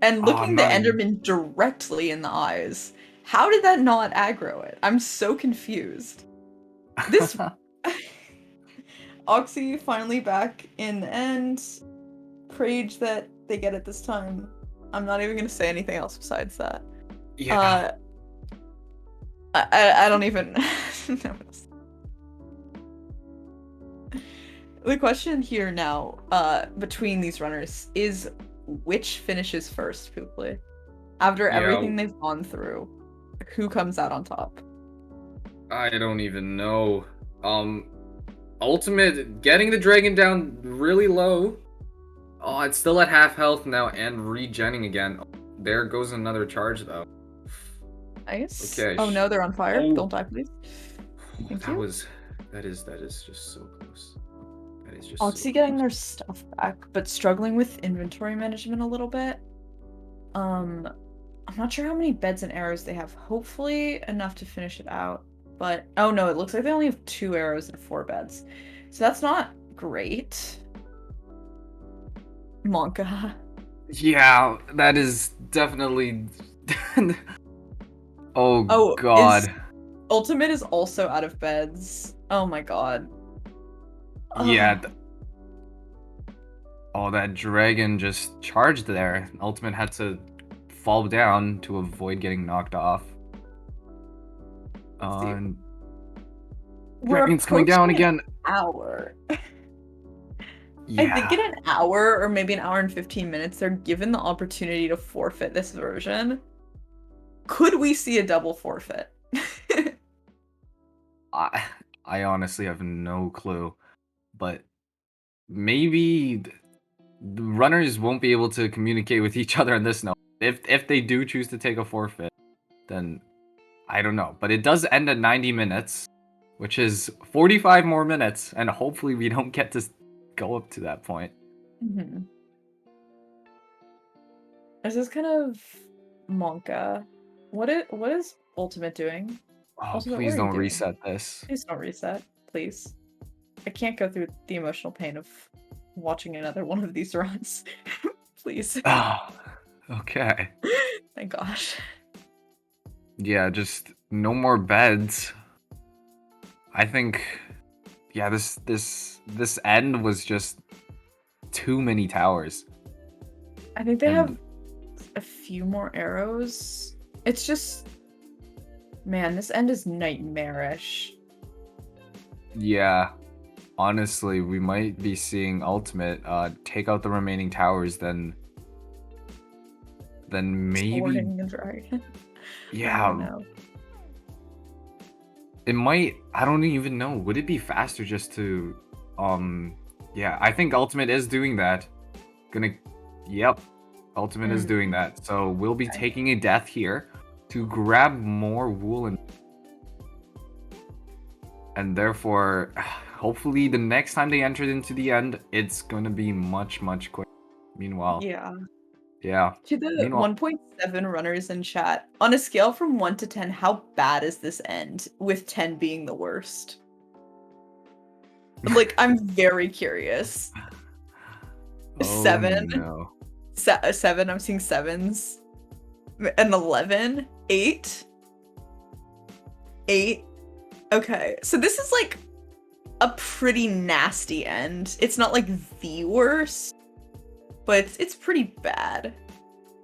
And Oh, I'm looking the not even. Enderman directly in the eyes, how did that not aggro it? I'm so confused. This Oxy finally back in the end. Prage that they get it this time. I'm not even gonna say anything else besides that. Yeah. Uh, I don't even know. The question here now, between these runners is which finishes first, Poopley? After Yeah. everything they've gone through, who comes out on top? I don't even know. Um, Ultimate getting the dragon down really low. Oh, it's still at half health now and regenning again. There goes another charge though. Nice. Okay. Oh no, they're on fire. Oh, Don't die, please. Thank that you. was that is just so close. That is just so Oxy getting close. their stuff back, but struggling with inventory management a little bit. Um, I'm not sure how many beds and arrows they have. Hopefully enough to finish it out. But oh no, it looks like they only have 2 arrows and 4 beds. So that's not great. Monka. Yeah, that is definitely. Oh Oh, is God. Ultimate is also out of beds. Oh my god. Yeah. Ugh. Oh, that dragon just charged there. Ultimate had to fall down to avoid getting knocked off. Let's see. And We're dragon's coming down approaching an again. hour. I think in Yeah. an hour or maybe an hour and 15 minutes, they're given the opportunity to forfeit this version. Could we see a double forfeit? I I honestly have no clue, but maybe the runners won't be able to communicate with each other in this note. If they do choose to take a forfeit, then I don't know. But it does end at 90 minutes, which is 45 more minutes, and hopefully we don't get to go up to that point. Mhm. This is kind of Monka. What is Ultimate doing? Oh, Ultimate, what please are you don't doing? reset this. Please don't reset, please. I can't go through the emotional pain of watching another one of these runs. Please. Oh, okay. Thank gosh. Yeah, just no more beds. I think yeah, this end was just too many towers. I think they And have a few more arrows. It's just, man, this end is nightmarish. yeah, honestly, we might be seeing Ultimate take out the remaining towers then maybe Sporting the dragon. Oh yeah, no. it might I don't even know. Would it be faster just to yeah, I think Ultimate is doing that. Gonna yep, Ultimate is doing Mm, that. So we'll be okay. taking a death here to grab more wool and therefore hopefully the next time they enter into the end it's gonna be much quicker. Meanwhile, Yeah. yeah. To the Meanwhile, 1.7 runners in chat, on a scale from 1 to 10, how bad is this end, with 10 being the worst? Like, I'm very curious. oh 7? no. 7, I'm seeing 7s. An 11? 8? 8? Okay, so this is like a pretty nasty end. It's not like the worst, but it's pretty bad.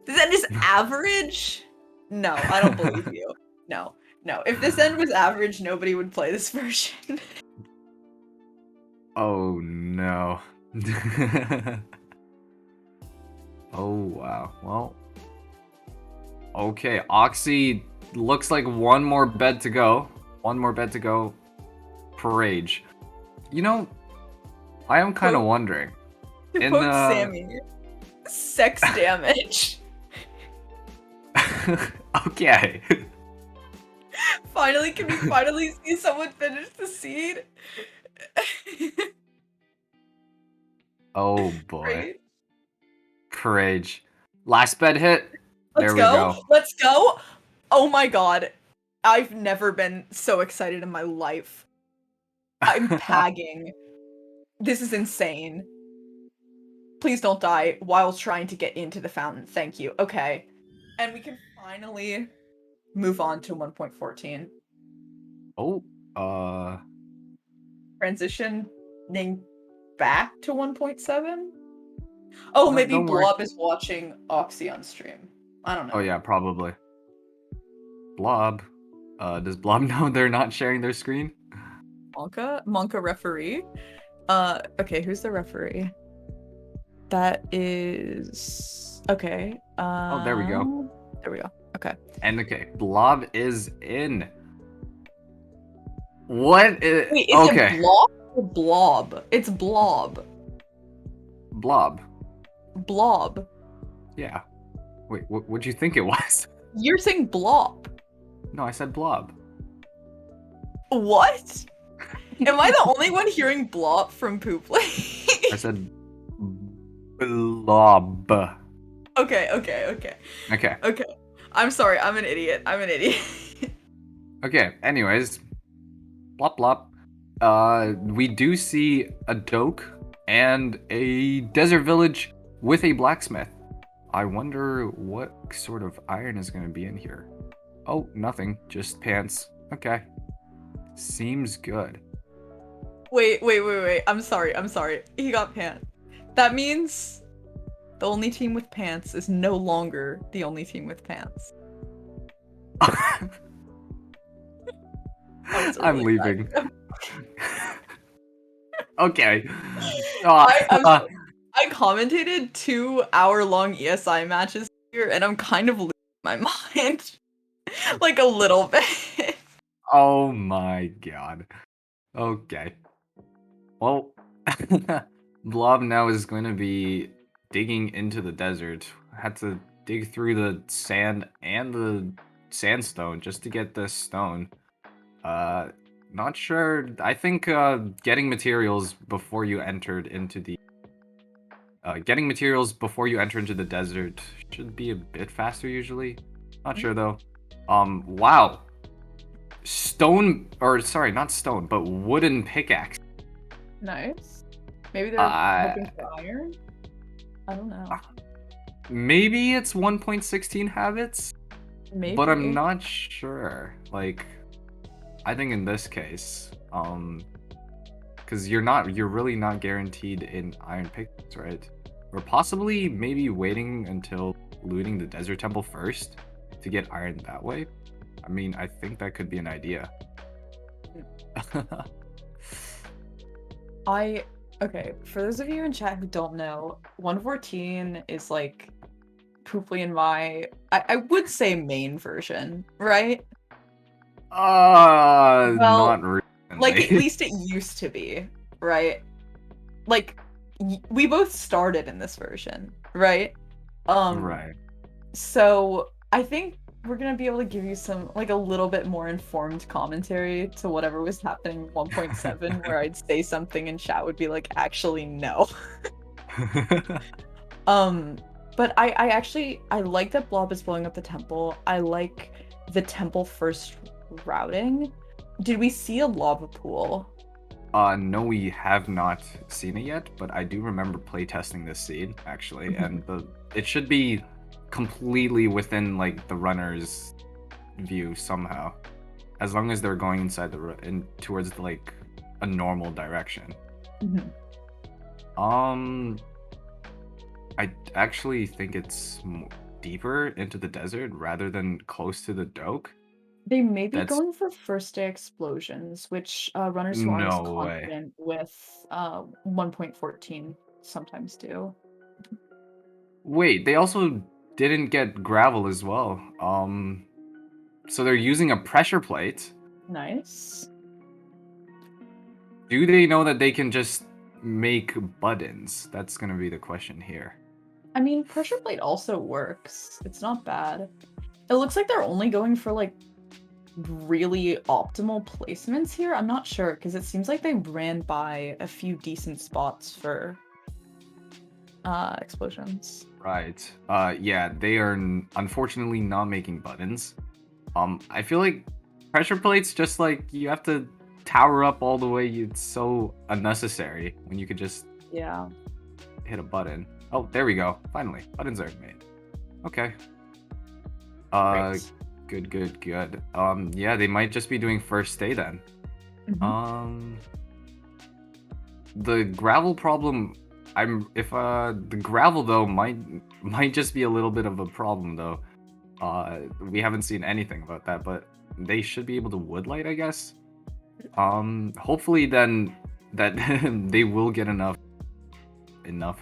This end is average? No, I don't believe you. No, no. If this end was average, nobody would play this version. Oh no. Oh wow. Well, okay. Oxy looks like one more bed to go. One more bed to go per rage. You know, I am kind of Quote, wondering. to In quote the Sammy, sex damage. okay. Finally, can we finally see someone finish the seed? Oh boy. Right? Courage. Last bed hit. Let's There we go. go. Let's go. Oh my god. I've never been so excited in my life. I'm pagging. This is insane. Please don't die while trying to get into the fountain. Thank you. Okay. And we can finally move on to 1.14. Oh, uh, Transitioning back to 1.7? Oh, maybe don't worry. Blob is watching Oxy on stream. I don't Oh know. yeah, probably. Blob. Does Blob know they're not sharing their screen? Monka referee? Okay, who's the referee? That is okay. Oh, there we go. There we go. Okay. And okay, Blob is in. What is Wait, is it okay? Blob? Blob. It's blob. Blob. Blob. Yeah. Wait, what'd you think it was? You're saying blob. No, I said blob. What? Am I the only one hearing blob from Poop I Lake? said blob. Okay, okay, okay. Okay. Okay. I'm sorry, I'm an idiot. I'm an idiot. Okay, anyways. Blop blop. We do see a doke and a desert village with a blacksmith. I wonder what sort of iron is going to be in here. Oh, nothing. Just pants. Okay. Seems good. Wait. I'm sorry, I'm sorry. He got pants. That means the only team with pants is no longer the only team with pants. That was a I'm really bad leaving. joke. Okay. I'm sorry. I commentated 2-hour-long ESI matches here, and I'm kind of losing my mind. Like a little bit. Oh my god. Okay. Well, Blob now is going to be digging into the desert. Had to dig through the sand and the sandstone just to get this stone. Uh, Not sure. I think getting materials before you entered into the getting materials before you enter into the desert should be a bit faster usually. Not sure though. Wow. Stone, or sorry, not stone, but wooden pickaxe. Nice. Maybe they're Uh, hoping for iron? I don't know. Maybe it's 1.16 habits, but I'm Maybe. not sure. Like, I think in this case, because you're really not guaranteed in iron pickaxe, right? Or possibly maybe waiting until looting the desert temple first to get iron that way. I mean, I think that could be an idea. Okay, for those of you in chat who don't know, 114 is like Pooply and my I would say main version, right? Not Well, like at recently. least it used to be, right? Like we both started in this version, right? Um Right. so I think we're gonna be able to give you some like a little bit more informed commentary to whatever was happening in 1.7, where I'd say something and chat would be like, actually no. Um, but I actually I like that Blob is blowing up the temple. I like the temple first routing. Did we see a lava pool? No, we have not seen it yet, but I do remember playtesting this seed actually, Mhm. and it should be completely within like the runner's view somehow, as long as they're going inside in towards like a normal direction. Mhm. Um, I actually think it's deeper into the desert rather than close to the doke. They may be That's going for first day explosions, which runners who aren't as no way. confident with 1.14 sometimes do. Wait, they also didn't get gravel as well. So they're using a pressure plate. Nice. Do they know that they can just make buttons? That's gonna be the question here. I mean, pressure plate also works. It's not bad. It looks like they're only going for like really optimal placements here. I'm not sure because it seems like they ran by a few decent spots for explosions. Right. Yeah, they are unfortunately not making buttons. I feel like pressure plates just like you have to tower up all the way. It's so unnecessary when you could just Yeah. hit a button. Oh, there we go. Finally, buttons are made. Okay. Uh, Great. good. Yeah, they might just be doing first day then. Mhm. Um, the gravel problem, the gravel though might just be a little bit of a problem though. We haven't seen anything about that, but they should be able to woodlight, I guess. Hopefully then that they will get enough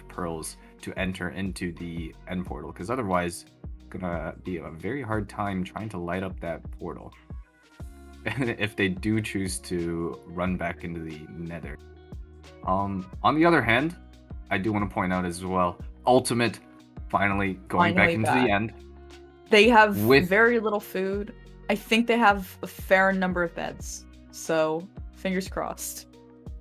pearls to enter into the end portal, because otherwise gonna be a very hard time trying to light up that portal if they do choose to run back into the nether. On the other hand, I do want to point out as well, Ultimate finally going back Finally into the back. end They have with very little food. I think they have a fair number of beds. So, fingers crossed.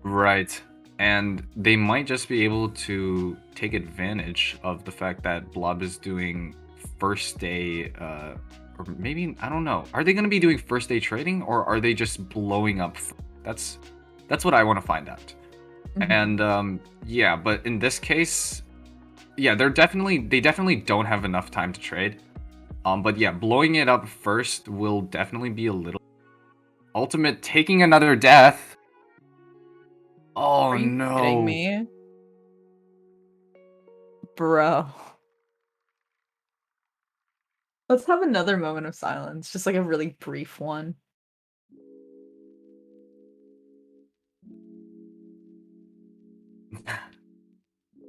right, and they might just be able to take advantage of the fact that Blob is doing first day, or maybe I don't know. Are they going to be doing first day trading, or are they just blowing up? That's that's what I want to find out. Mhm. And yeah, but in this case, yeah, they definitely don't have enough time to trade. But yeah, blowing it up first will definitely be a little. Ultimate taking another death. Are Oh you kidding no. me? Bro. Let's have another moment of silence, just like a really brief one.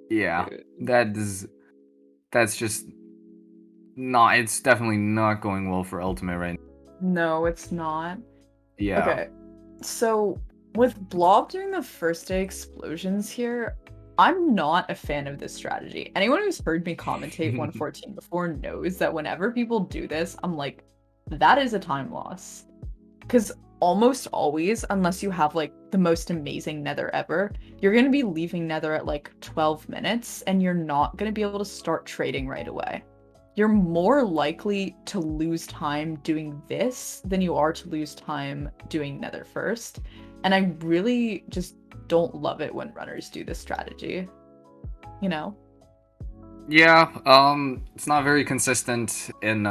Yeah, Dude. that is that's just not. It's definitely not going well for Ultimate right now. No, it's not. Yeah. Okay, so with Blob doing the first day explosions here, I'm not a fan of this strategy. Anyone who's heard me commentate 114 before knows that whenever people do this, I'm like, that is a time loss. Because almost always, unless you have like the most amazing nether ever, you're going to be leaving nether at like 12 minutes and you're not going to be able to start trading right away. You're more likely to lose time doing this than you are to lose time doing nether first. And I really just don't love it when runners do this strategy, you know? Yeah, it's not very consistent in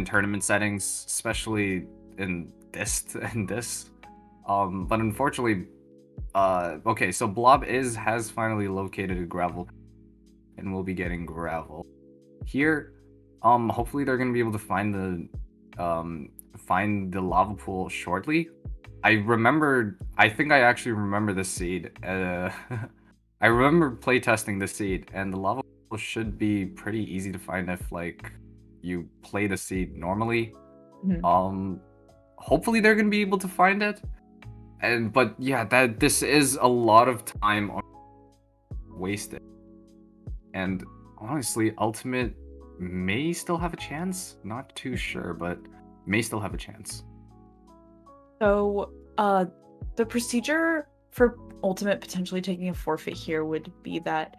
tournament settings, especially in this in this. But unfortunately, okay, so Blob is has finally located a gravel and will be getting gravel. Here, hopefully they're gonna be able to find the lava pool shortly. I think I actually remember this seed. I remember playtesting this seed, and the lava pool should be pretty easy to find if like you play the seed normally. Mhm. Um, hopefully they're gonna be able to find it. And but yeah, that this is a lot of time wasted. And honestly, Ultimate may still have a chance. Not too sure, but may still have a chance. So, the procedure for Ultimate potentially taking a forfeit here would be that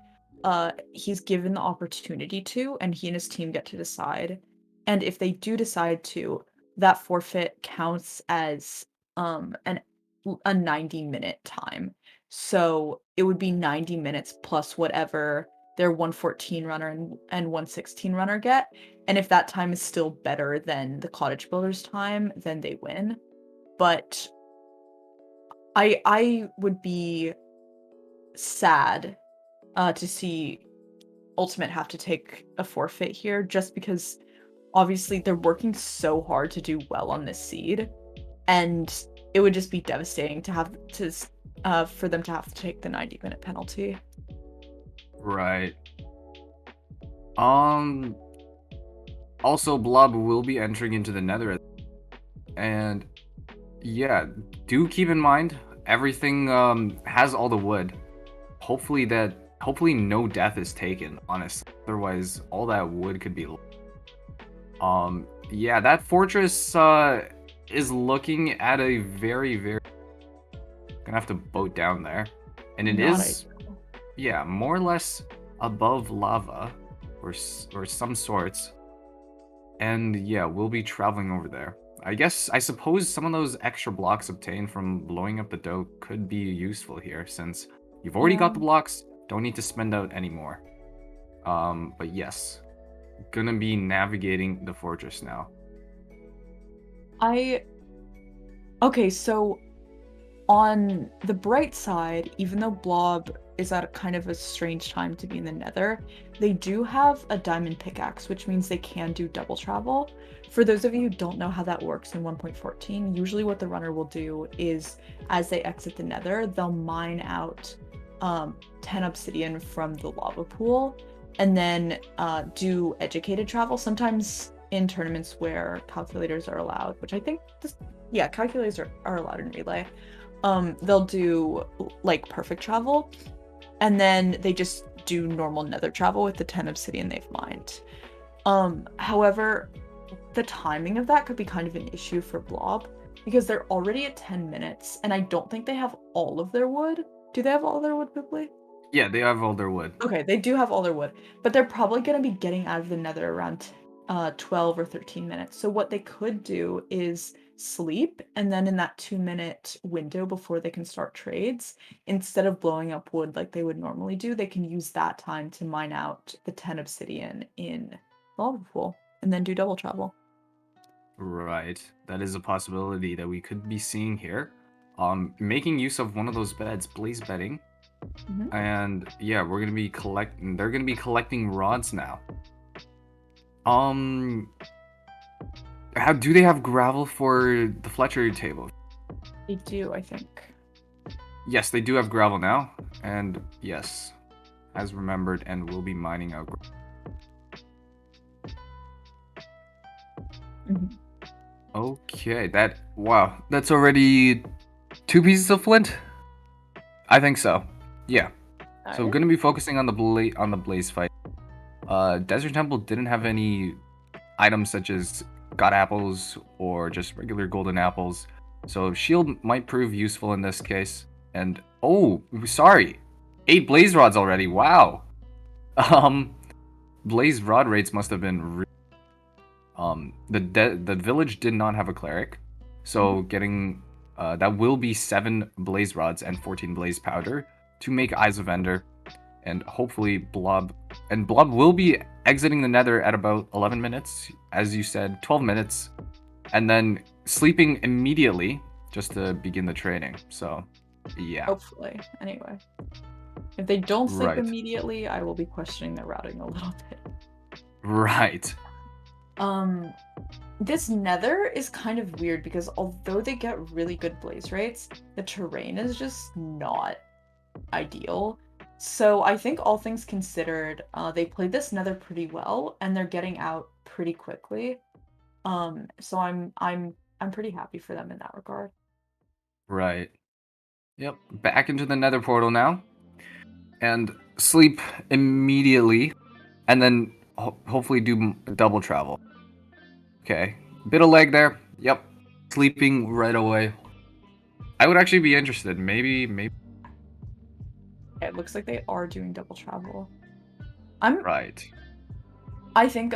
he's given the opportunity to, and he and his team get to decide. And if they do decide to, that forfeit counts as an a 90-minute time. So it would be 90 minutes plus whatever their 114 runner and 116 runner get. And if that time is still better than the cottage builder's time, then they win. But I would be sad, to see Ultimate have to take a forfeit here just because obviously they're working so hard to do well on this seed, and it would just be devastating to have to for them to have to take the 90-minute penalty. Right. Um. Also, Blob will be entering into the Nether, and yeah, do keep in mind everything has all the wood. Hopefully no death is taken. Honestly, otherwise all that wood could be. Yeah, that fortress is looking at a very gonna have to boat down there, and it Not is ideal. yeah more or less above lava, or some sorts. And yeah, we'll be traveling over there. I suppose some of those extra blocks obtained from blowing up the dough could be useful here, since you've already Yeah. got the blocks, don't need to spend out anymore. But yes, gonna be navigating the fortress now. I Okay, so on the bright side, even though Blob is at a kind of a strange time to be in the Nether, they do have a diamond pickaxe, which means they can do double travel. For those of you who don't know how that works in 1.14, usually what the runner will do is as they exit the Nether, they'll mine out 10 obsidian from the lava pool and then do educated travel. Sometimes in tournaments where calculators are allowed, which I think this, yeah, calculators are allowed in relay. they'll do like perfect travel, and then they just do normal nether travel with the 10 obsidian they've mined. However, the timing of that could be kind of an issue for Blob because they're already at 10 minutes, and I don't think they have all of their wood. Do they have all their wood, Pipli? Yeah, they have all their wood. Okay, they do have all their wood, but they're probably going to be getting out of the nether around 12 or 13 minutes. So what they could do is sleep, and then in that 2-minute window before they can start trades, instead of blowing up wood like they would normally do, they can use that time to mine out the 10 obsidian in lava pool and then do double travel. Right. That is a possibility that we could be seeing here. Making use of one of those beds, blaze bedding. Mhm. And yeah, we're gonna be collecting. They're gonna be collecting rods now. Um, how do they have gravel for the Fletcher table? They do, I think. Yes, they do have gravel now, and yes, as remembered, and we'll be mining out. Mhm. Okay, wow, that's already 2 pieces of flint. I think so. Yeah. So Alright. gonna be focusing on the blaze fight. Desert Temple didn't have any items such as god apples or just regular golden apples. So shield might prove useful in this case. And oh, sorry, 8 blaze rods already. Wow. Um, blaze rod rates must have been. The village did not have a cleric, Mhm. so getting that will be 7 blaze rods and 14 blaze powder to make Eyes of Ender, and hopefully Blob will be exiting the Nether at about 11 minutes, as you said, 12 minutes, and then sleeping immediately just to begin the training. So, yeah, Hopefully. Anyway. If they don't sleep right, immediately, I will be questioning their routing a little bit. right, Um, this nether is kind of weird because although they get really good blaze rates, the terrain is just not ideal. So I think all things considered, they played this nether pretty well and they're getting out pretty quickly. So I'm pretty happy for them in that regard. right. Yep, back into the Nether portal now, and sleep immediately, and then hopefully do double travel. Okay, bit of leg there. Yep, sleeping right away. I would actually be interested. Maybe. It looks like they are doing double travel. I'm Right, I think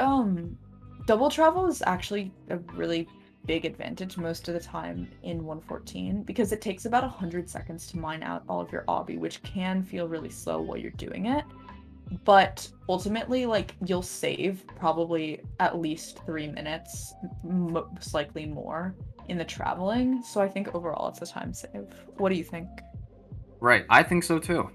double travel is actually a really big advantage most of the time in 114 because it takes about 100 seconds to mine out all of your obby, which can feel really slow while you're doing it. But ultimately, like you'll save probably at least 3 minutes, most likely more in the traveling. So I think overall it's a time save. What do you think? right. I think so too.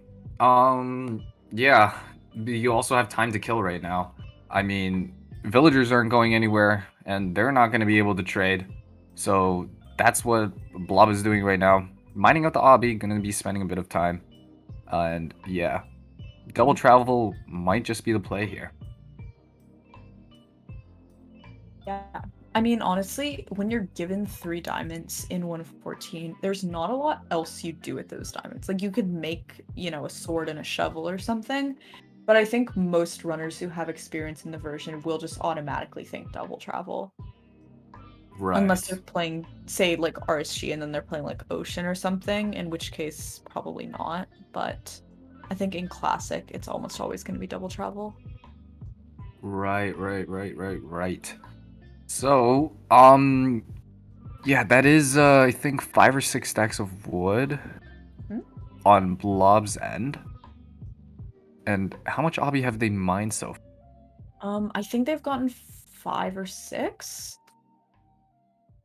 Yeah. You also have time to kill right now. I mean, villagers aren't going anywhere, and they're not going to be able to trade. So that's what Blob is doing right now. Mining out the obby, going to be spending a bit of time. And yeah, double Mhm. travel might just be the play here. Yeah. I mean, honestly, when you're given 3 diamonds in 114, there's not a lot else you do with those diamonds. Like, you could make, a sword and a shovel or something, but I think most runners who have experience in the version will just automatically think double travel. Unless Right. they're playing, say, like RSG and then they're playing like Ocean or something, in which case, probably not. But I think in Classic, it's almost always going to be double travel. Right. So, yeah, that is, I think 5 or 6 stacks of wood Hmm? on Blob's end. And how much obby have they mined so far? I think they've gotten 5 or 6.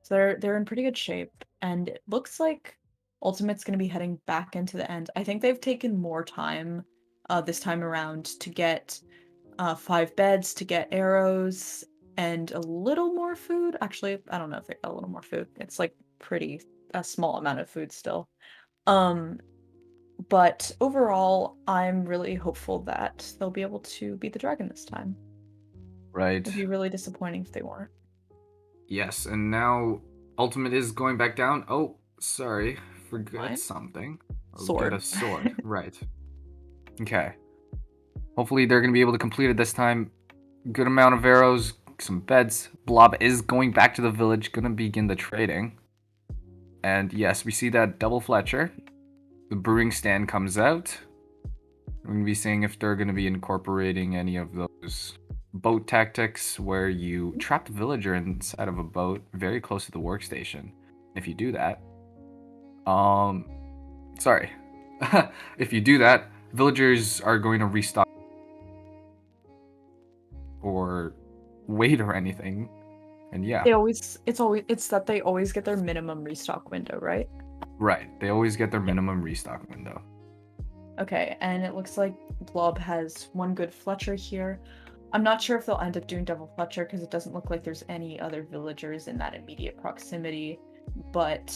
So they're in pretty good shape, and it looks like Ultimate's going to be heading back into the end. I think they've taken more time this time around to get 5 beds, to get arrows, and a little more food. Actually, I don't know if they got a little more food. It's like pretty a small amount of food still. Um, but overall, I'm really hopeful that they'll be able to beat the dragon this time. Right. It'd be really disappointing if they weren't. Yes, and now Ultimate is going back down. Oh, sorry. forget Fine. something. Oh, get a Sword. sword. Right. Okay. Hopefully they're gonna be able to complete it this time. Good amount of arrows, some beds. Blob is going back to the village, gonna begin the trading. And yes, we see that double Fletcher. The brewing stand comes out. We're gonna be seeing if they're gonna be incorporating any of those boat tactics where you trap the villager inside of a boat very close to the workstation. If you do that, um, sorry. If you do that, villagers are going to restock or wait or anything. And yeah, It's that they always get their minimum restock window, right? right. They always get their Yeah. minimum restock window. Okay, and it looks like Blob has one good Fletcher here. I'm not sure if they'll end up doing double Fletcher because it doesn't look like there's any other villagers in that immediate proximity, but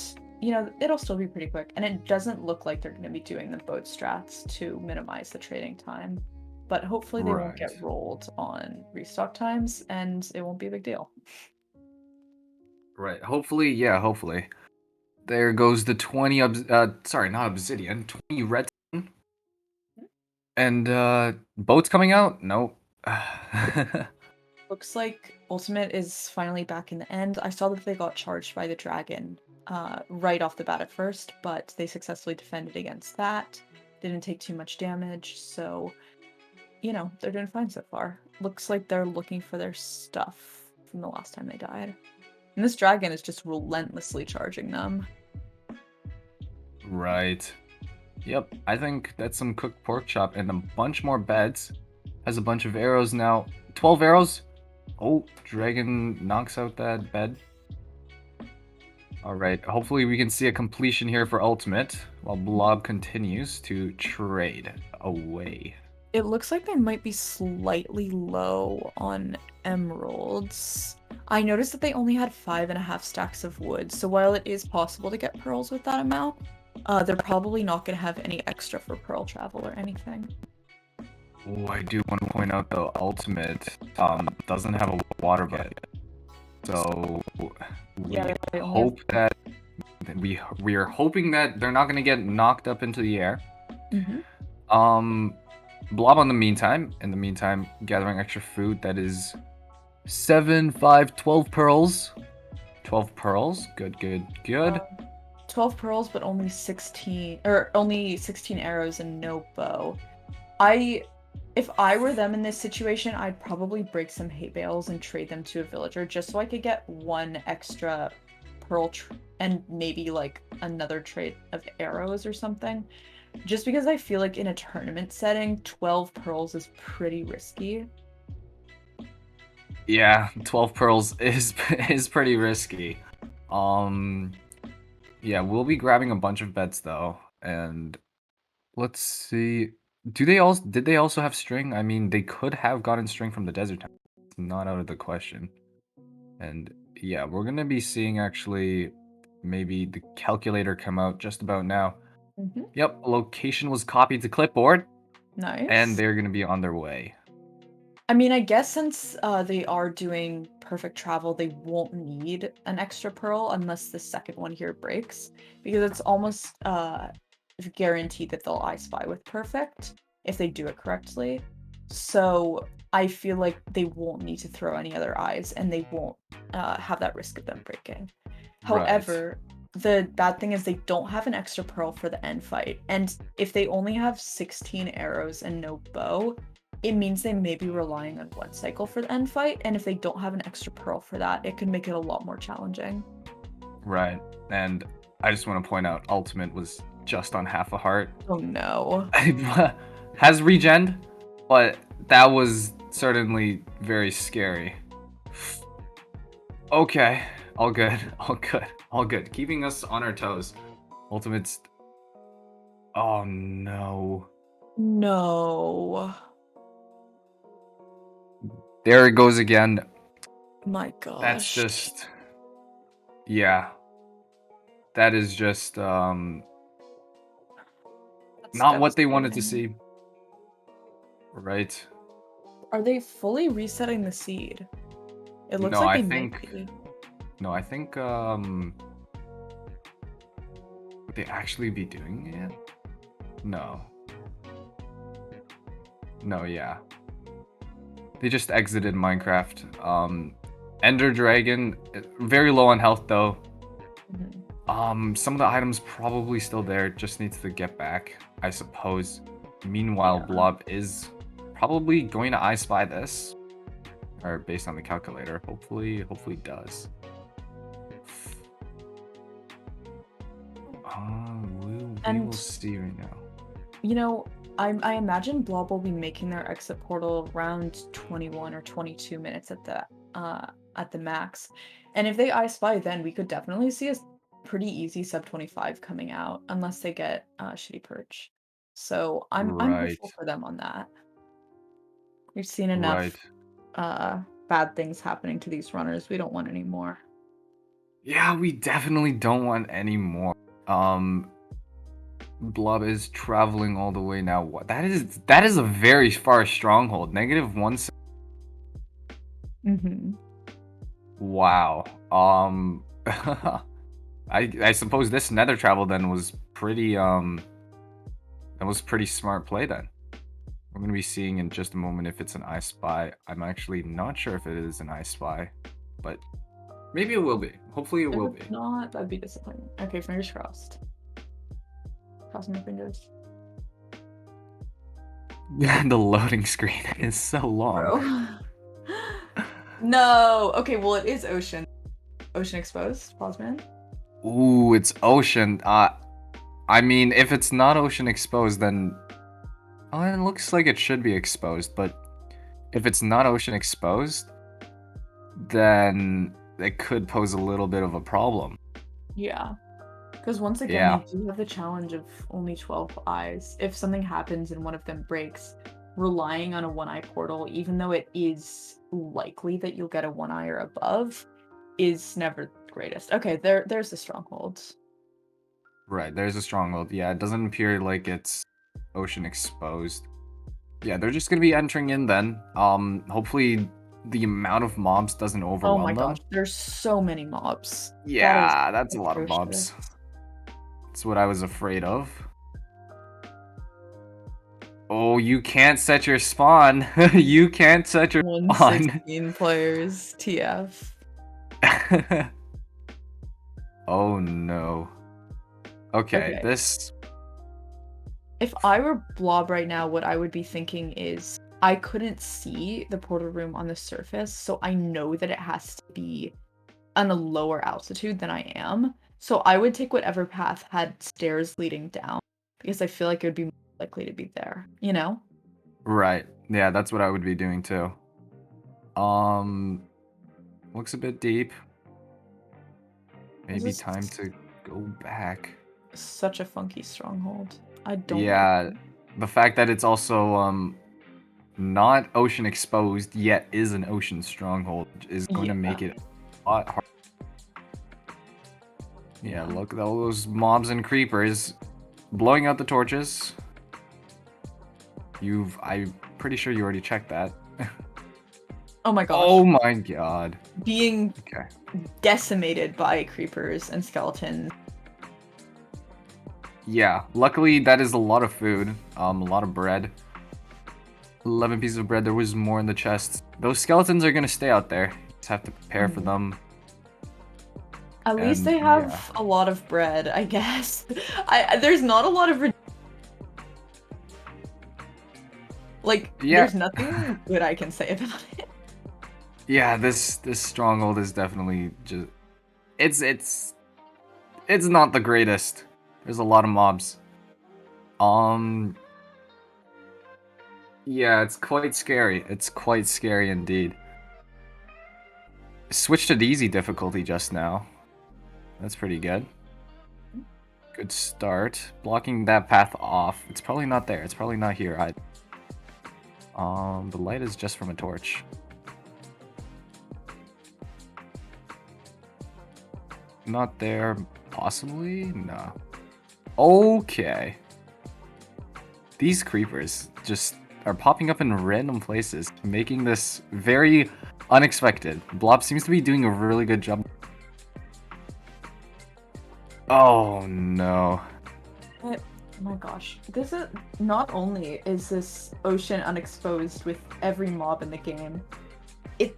it'll still be pretty quick. And it doesn't look like they're going to be doing the boat strats to minimize the trading time. But hopefully they won't Right. get rolled on restock times and it won't be a big deal. Right. Hopefully, yeah, hopefully. There goes the 20 sorry, not obsidian, 20 redstone. And boats coming out? Nope. Looks like Ultimate is finally back in the end. I saw that they got charged by the dragon right off the bat at first, but they successfully defended against that. Didn't take too much damage, so they're doing fine so far. Looks like they're looking for their stuff from the last time they died. And this dragon is just relentlessly charging them. Right. Yep, I think that's some cooked pork chop and a bunch more beds. Has a bunch of arrows now. 12 arrows? Oh, dragon knocks out that bed. Alright, hopefully we can see a completion here for ultimate, while Blob continues to trade away. It looks like they might be slightly low on emeralds. I noticed that they only had 5.5 stacks of wood, so while it is possible to get pearls with that amount, they're probably not going to have any extra for pearl travel or anything. Oh, I do want to point out though, ultimate doesn't have a water bucket, so Yeah, we they only have... hope that we are hoping that they're not going to get knocked up into the air. Blob in the meantime, gathering extra food. That is 7, 5, 12 pearls. 12 pearls. Good, good, good. 12 pearls, but only 16 arrows and no bow. If I were them in this situation, I'd probably break some hay bales and trade them to a villager just so I could get one extra pearl and maybe like another trade of arrows or something. Just because I feel like in a tournament setting, 12 pearls is pretty risky. Yeah, 12 pearls is pretty risky. Yeah, we'll be grabbing a bunch of bets though, and let's see. Did they also have string? I mean, they could have gotten string from the desert town. It's not out of the question. And yeah, we're gonna be seeing actually maybe the calculator come out just about now. Yep, location was copied to clipboard, and Nice. they're gonna be on their way. I mean, I guess since they are doing perfect travel, they won't need an extra pearl unless the second one here breaks, because it's almost guaranteed that they'll I Spy with perfect if they do it correctly. So I feel like they won't need to throw any other eyes, and they won't have that risk of them breaking. Right. However, the bad thing is they don't have an extra pearl for the end fight, and if they only have 16 arrows and no bow, it means they may be relying on one cycle for the end fight, and if they don't have an extra pearl for that, it could make it a lot more challenging. Right. And I just want to point out, ultimate was just on half a heart. Oh no. Has regen, but that was certainly very scary. Okay, all good, all good, all good. Keeping us on our toes. Ultimate's... Oh no. No. There it goes again. My That's gosh. just... Yeah. That is just, That's not what they wanted to devastating. see. Right. Are they fully resetting the seed? It looks No, like I they might think... be. No, I think, Would they actually be doing it? No. No, yeah. They just exited Minecraft. Ender Dragon, very low on health though. Some of the items probably still there, just needs to get back, I suppose. Meanwhile, Yeah. Blob is probably going to I Spy this. Or based on the calculator. Hopefully does. We will And see right now. you know, I imagine Blob will be making their exit portal around 21 or 22 minutes at the max. And if they I Spy then we could definitely see a pretty easy sub 25 coming out unless they get shitty perch. So I'm Right. hopeful for them on that. We've seen enough Right. bad things happening to these runners. We don't want any more. Yeah, we definitely don't want any more. Blob is traveling all the way now. What? That is a very far stronghold. -1. Mhm. Wow. I suppose this nether travel then was pretty that was pretty smart play then. We're gonna be seeing in just a moment if it's an I Spy. I'm actually not sure if it is an I Spy, but maybe it will be. Hopefully it If will it's be. not, that'd be disappointing. Okay, fingers crossed. Crossing my fingers. The loading screen is so long. Bro. No. Okay, well it is ocean. Ocean exposed, Pawsman. Ooh, it's ocean. I mean, if it's not ocean exposed, then oh, it looks like it should be exposed. But if it's not ocean exposed, then it could pose a little bit of a problem. Yeah. Because once again, Yeah, you do have the challenge of only 12 eyes. If something happens and one of them breaks, relying on a one eye portal, even though it is likely that you'll get a one eye or above, is never the greatest. Okay, there's the strongholds. right. There's a stronghold. Yeah, it doesn't appear like it's ocean exposed. Yeah, they're just gonna be entering in then. Hopefully the amount of mobs doesn't Oh my overwhelm gosh, them. there's so many mobs. That is Yeah, that's a lot of atrocious. mobs. That's what I was afraid of. Oh, you can't set your spawn. You can't set your spawn. 116 players, TF. Oh no. Okay, Okay. this. If I were Blob right now, what I would be thinking is I couldn't see the portal room on the surface, so I know that it has to be on a lower altitude than I am. So I would take whatever path had stairs leading down because I feel like it would be more likely to be there, you know? Right. Yeah, that's what I would be doing too. Um, looks a bit deep. This Maybe is time to go back. such a funky stronghold. I don't like Yeah, it. the fact that it's also not ocean exposed yet is an ocean stronghold is going to Yeah, make it a lot hard. Yeah, yeah. look at all those mobs and creepers blowing out the torches. I'm pretty sure you already checked that. Oh my Oh gosh. my god. Being Okay. decimated by creepers and skeletons. Yeah, luckily that is a lot of food. A lot of bread. 11 pieces of bread. There was more in the chest. Those skeletons are gonna stay out there. You just have to prepare for Mhm. them. At least And they yeah. have a lot of bread, I guess. There's not a lot of like Yeah. there's nothing good I can say about it. Yeah, this stronghold is definitely just it's not the greatest. There's a lot of mobs. Um yeah, it's quite scary. It's quite scary indeed. Switched to the easy difficulty just now. That's pretty good. Good start. Blocking that path off. It's probably not there. It's probably not here. The light is just from a torch. Not there. Possibly? No. Okay. These creepers just are popping up in random places, making this very unexpected. Blob seems to be doing a really good job. Oh no. Oh my gosh. This is not only is this ocean unexposed with every mob in the game,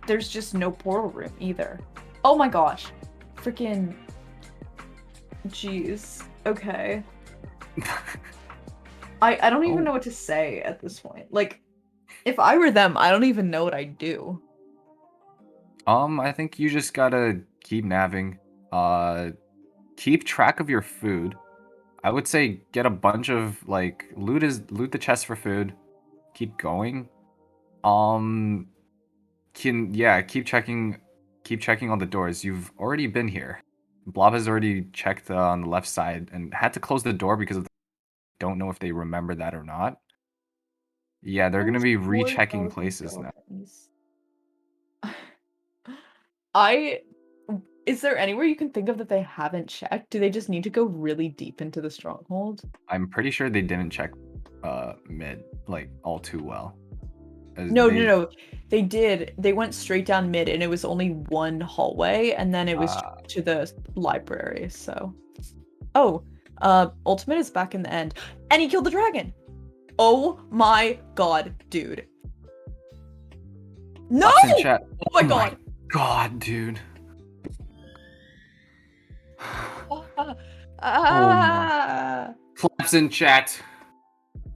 there's just no portal room either. Oh my gosh. Freaking jeez. Okay. I don't even Oh, know what to say at this point. Like, if I were them, I don't even know what I'd do. I think you just gotta keep naving. Uh, keep track of your food. I would say get a bunch of like loot the chest for food. Keep going. Um, keep checking all the doors. You've already been here. Blob has already checked on the left side and had to close the door because of don't know if they remember that or not. Yeah, they're gonna Almost be rechecking 4,000 places now. skeletons. I is there anywhere you can think of that they haven't checked? Do they just need to go really deep into the stronghold? I'm pretty sure they didn't check mid like all too well. As No, no, they no. They did. They went straight down mid and it was only one hallway and then it was uh to the library, so. Oh, Ultimate is back in the end. And he killed the dragon. Oh my god, dude. No! Pops in Oh chat. my Oh my god. god, dude. Ah, Oh my. ah. Claps in chat.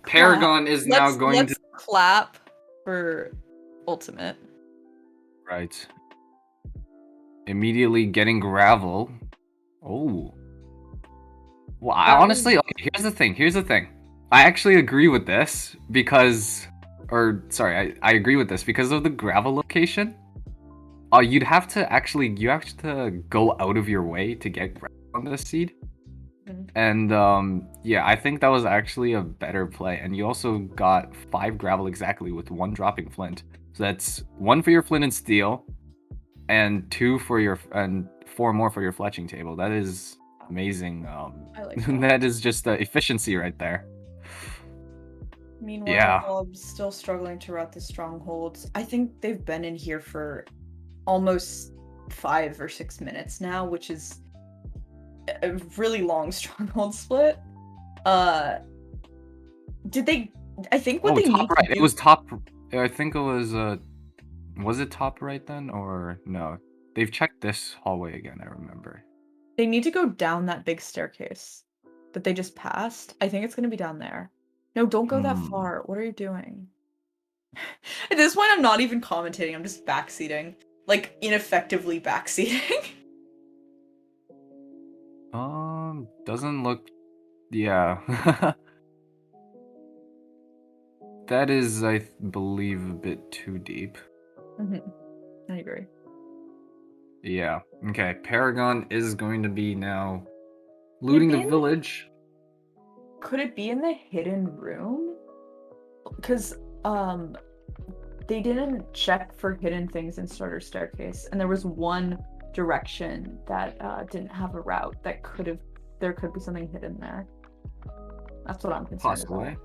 Clap. Paragon is now going to Let's clap for Ultimate. right. Immediately getting gravel. Oh. Well, I That honestly, was okay, here's the thing. Here's the thing. I actually agree with this because, or sorry, I agree with this because of the gravel location. You have to go out of your way to get gravel on this seed. Mhm. And yeah, I think that was actually a better play. And you also got 5 gravel exactly with 1 dropping flint. So that's 1 for your flint and steel, and 2 for your and 4 more for your fletching table. That is amazing. I like that. That is just efficiency right there. Meanwhile, Yeah. Bob's still struggling to rout the strongholds. I think they've been in here for almost 5 or 6 minutes now, which is a really long stronghold split. Uh, did they? I think what Oh, they top need to right. It do, was top. I think it was it top right then or no? They've checked this hallway again, I remember. they need to go down that big staircase that they just passed. I think it's gonna be down there. No, don't go that Hmm. far. What are you doing? At this point, I'm not even commentating. I'm just backseating, like ineffectively backseating. Doesn't look. Yeah. That is, I believe, a bit too deep. Mhm, I agree. Yeah. Okay. Paragon is going to be now Could it looting the be in the village. Could it be in the hidden room? Because um they didn't check for hidden things in Starter Staircase, and there was one direction that didn't have a route that there could be something hidden there. That's what I'm concerned about. Possibly.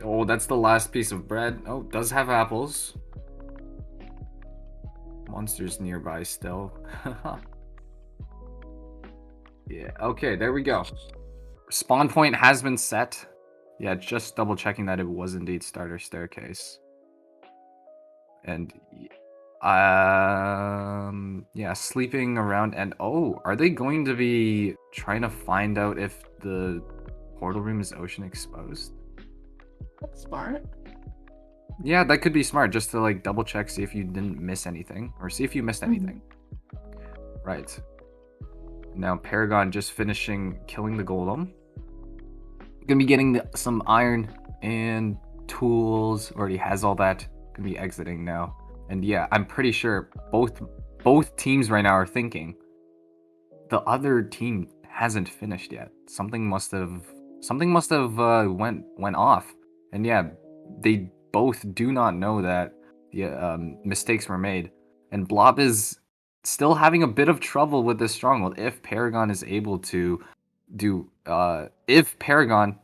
Oh, that's the last piece of bread. Oh, does have apples. Monsters nearby still. Yeah. Okay, there we go. Spawn point has been set. Yeah, just double checking that it was indeed starter staircase. And yeah, sleeping around and oh, are they going to be trying to find out if the portal room is ocean exposed? That's smart. Yeah, that could be smart just to like double check, see if you didn't miss anything or see if you missed Mhm. anything. Right. Now Paragon just finishing killing the golem. Gonna be getting some iron and tools. Already has all that. Gonna be exiting now. And yeah, I'm pretty sure both teams right now are thinking the other team hasn't finished yet. Something must have went off. And yeah, they both do not know that the mistakes were made. And Blob is still having a bit of trouble with this stronghold. If Paragon is able to do if Paragon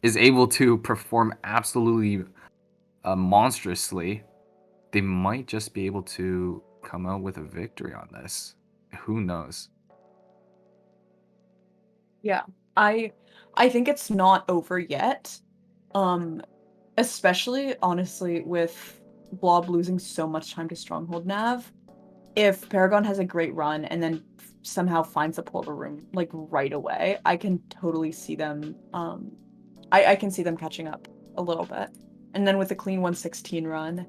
is able to perform absolutely monstrously, they might just be able to come out with a victory on this. Who knows? Yeah. I I think it's not over yet. Um, Especially honestly with Blob losing so much time to Stronghold Nav. If Paragon has a great run and then somehow finds a portal room like right away, I can totally see them I can see them catching up a little bit. And then with a clean 116 run,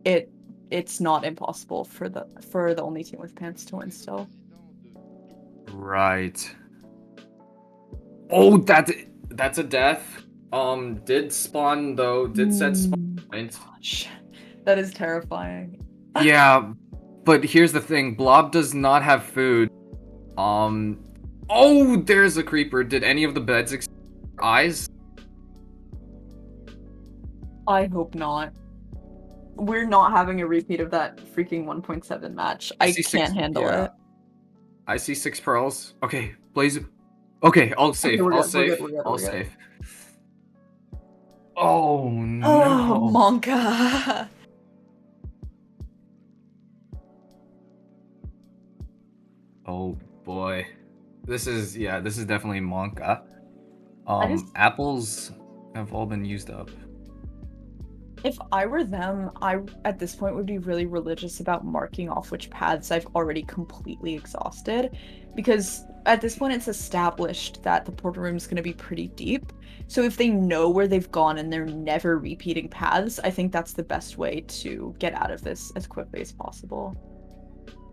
it it's not impossible for the only team with pants to win still. Right. Oh, that's a death. Did spawn though, did set spawn point. Gosh. That is terrifying. Yeah, but here's the thing, Blob does not have food. Um, oh, there's a creeper. Did any of the beds eyes? I hope not. We're not having a repeat of that freaking 1.7 match. I I see can't six, handle yeah. it. I see 6 pearls. Okay, Blaze. Okay, all Okay, safe, we're all good. We're good. safe, We're good. all We're good. safe. Oh Oh, no. Monka. Oh boy. This is definitely Monka. I just Apples have all been used up. If I were them, I at this point would be really religious about marking off which paths I've already completely exhausted, because at this point it's established that the portal room is going to be pretty deep. So if they know where they've gone and they're never repeating paths, I think that's the best way to get out of this as quickly as possible.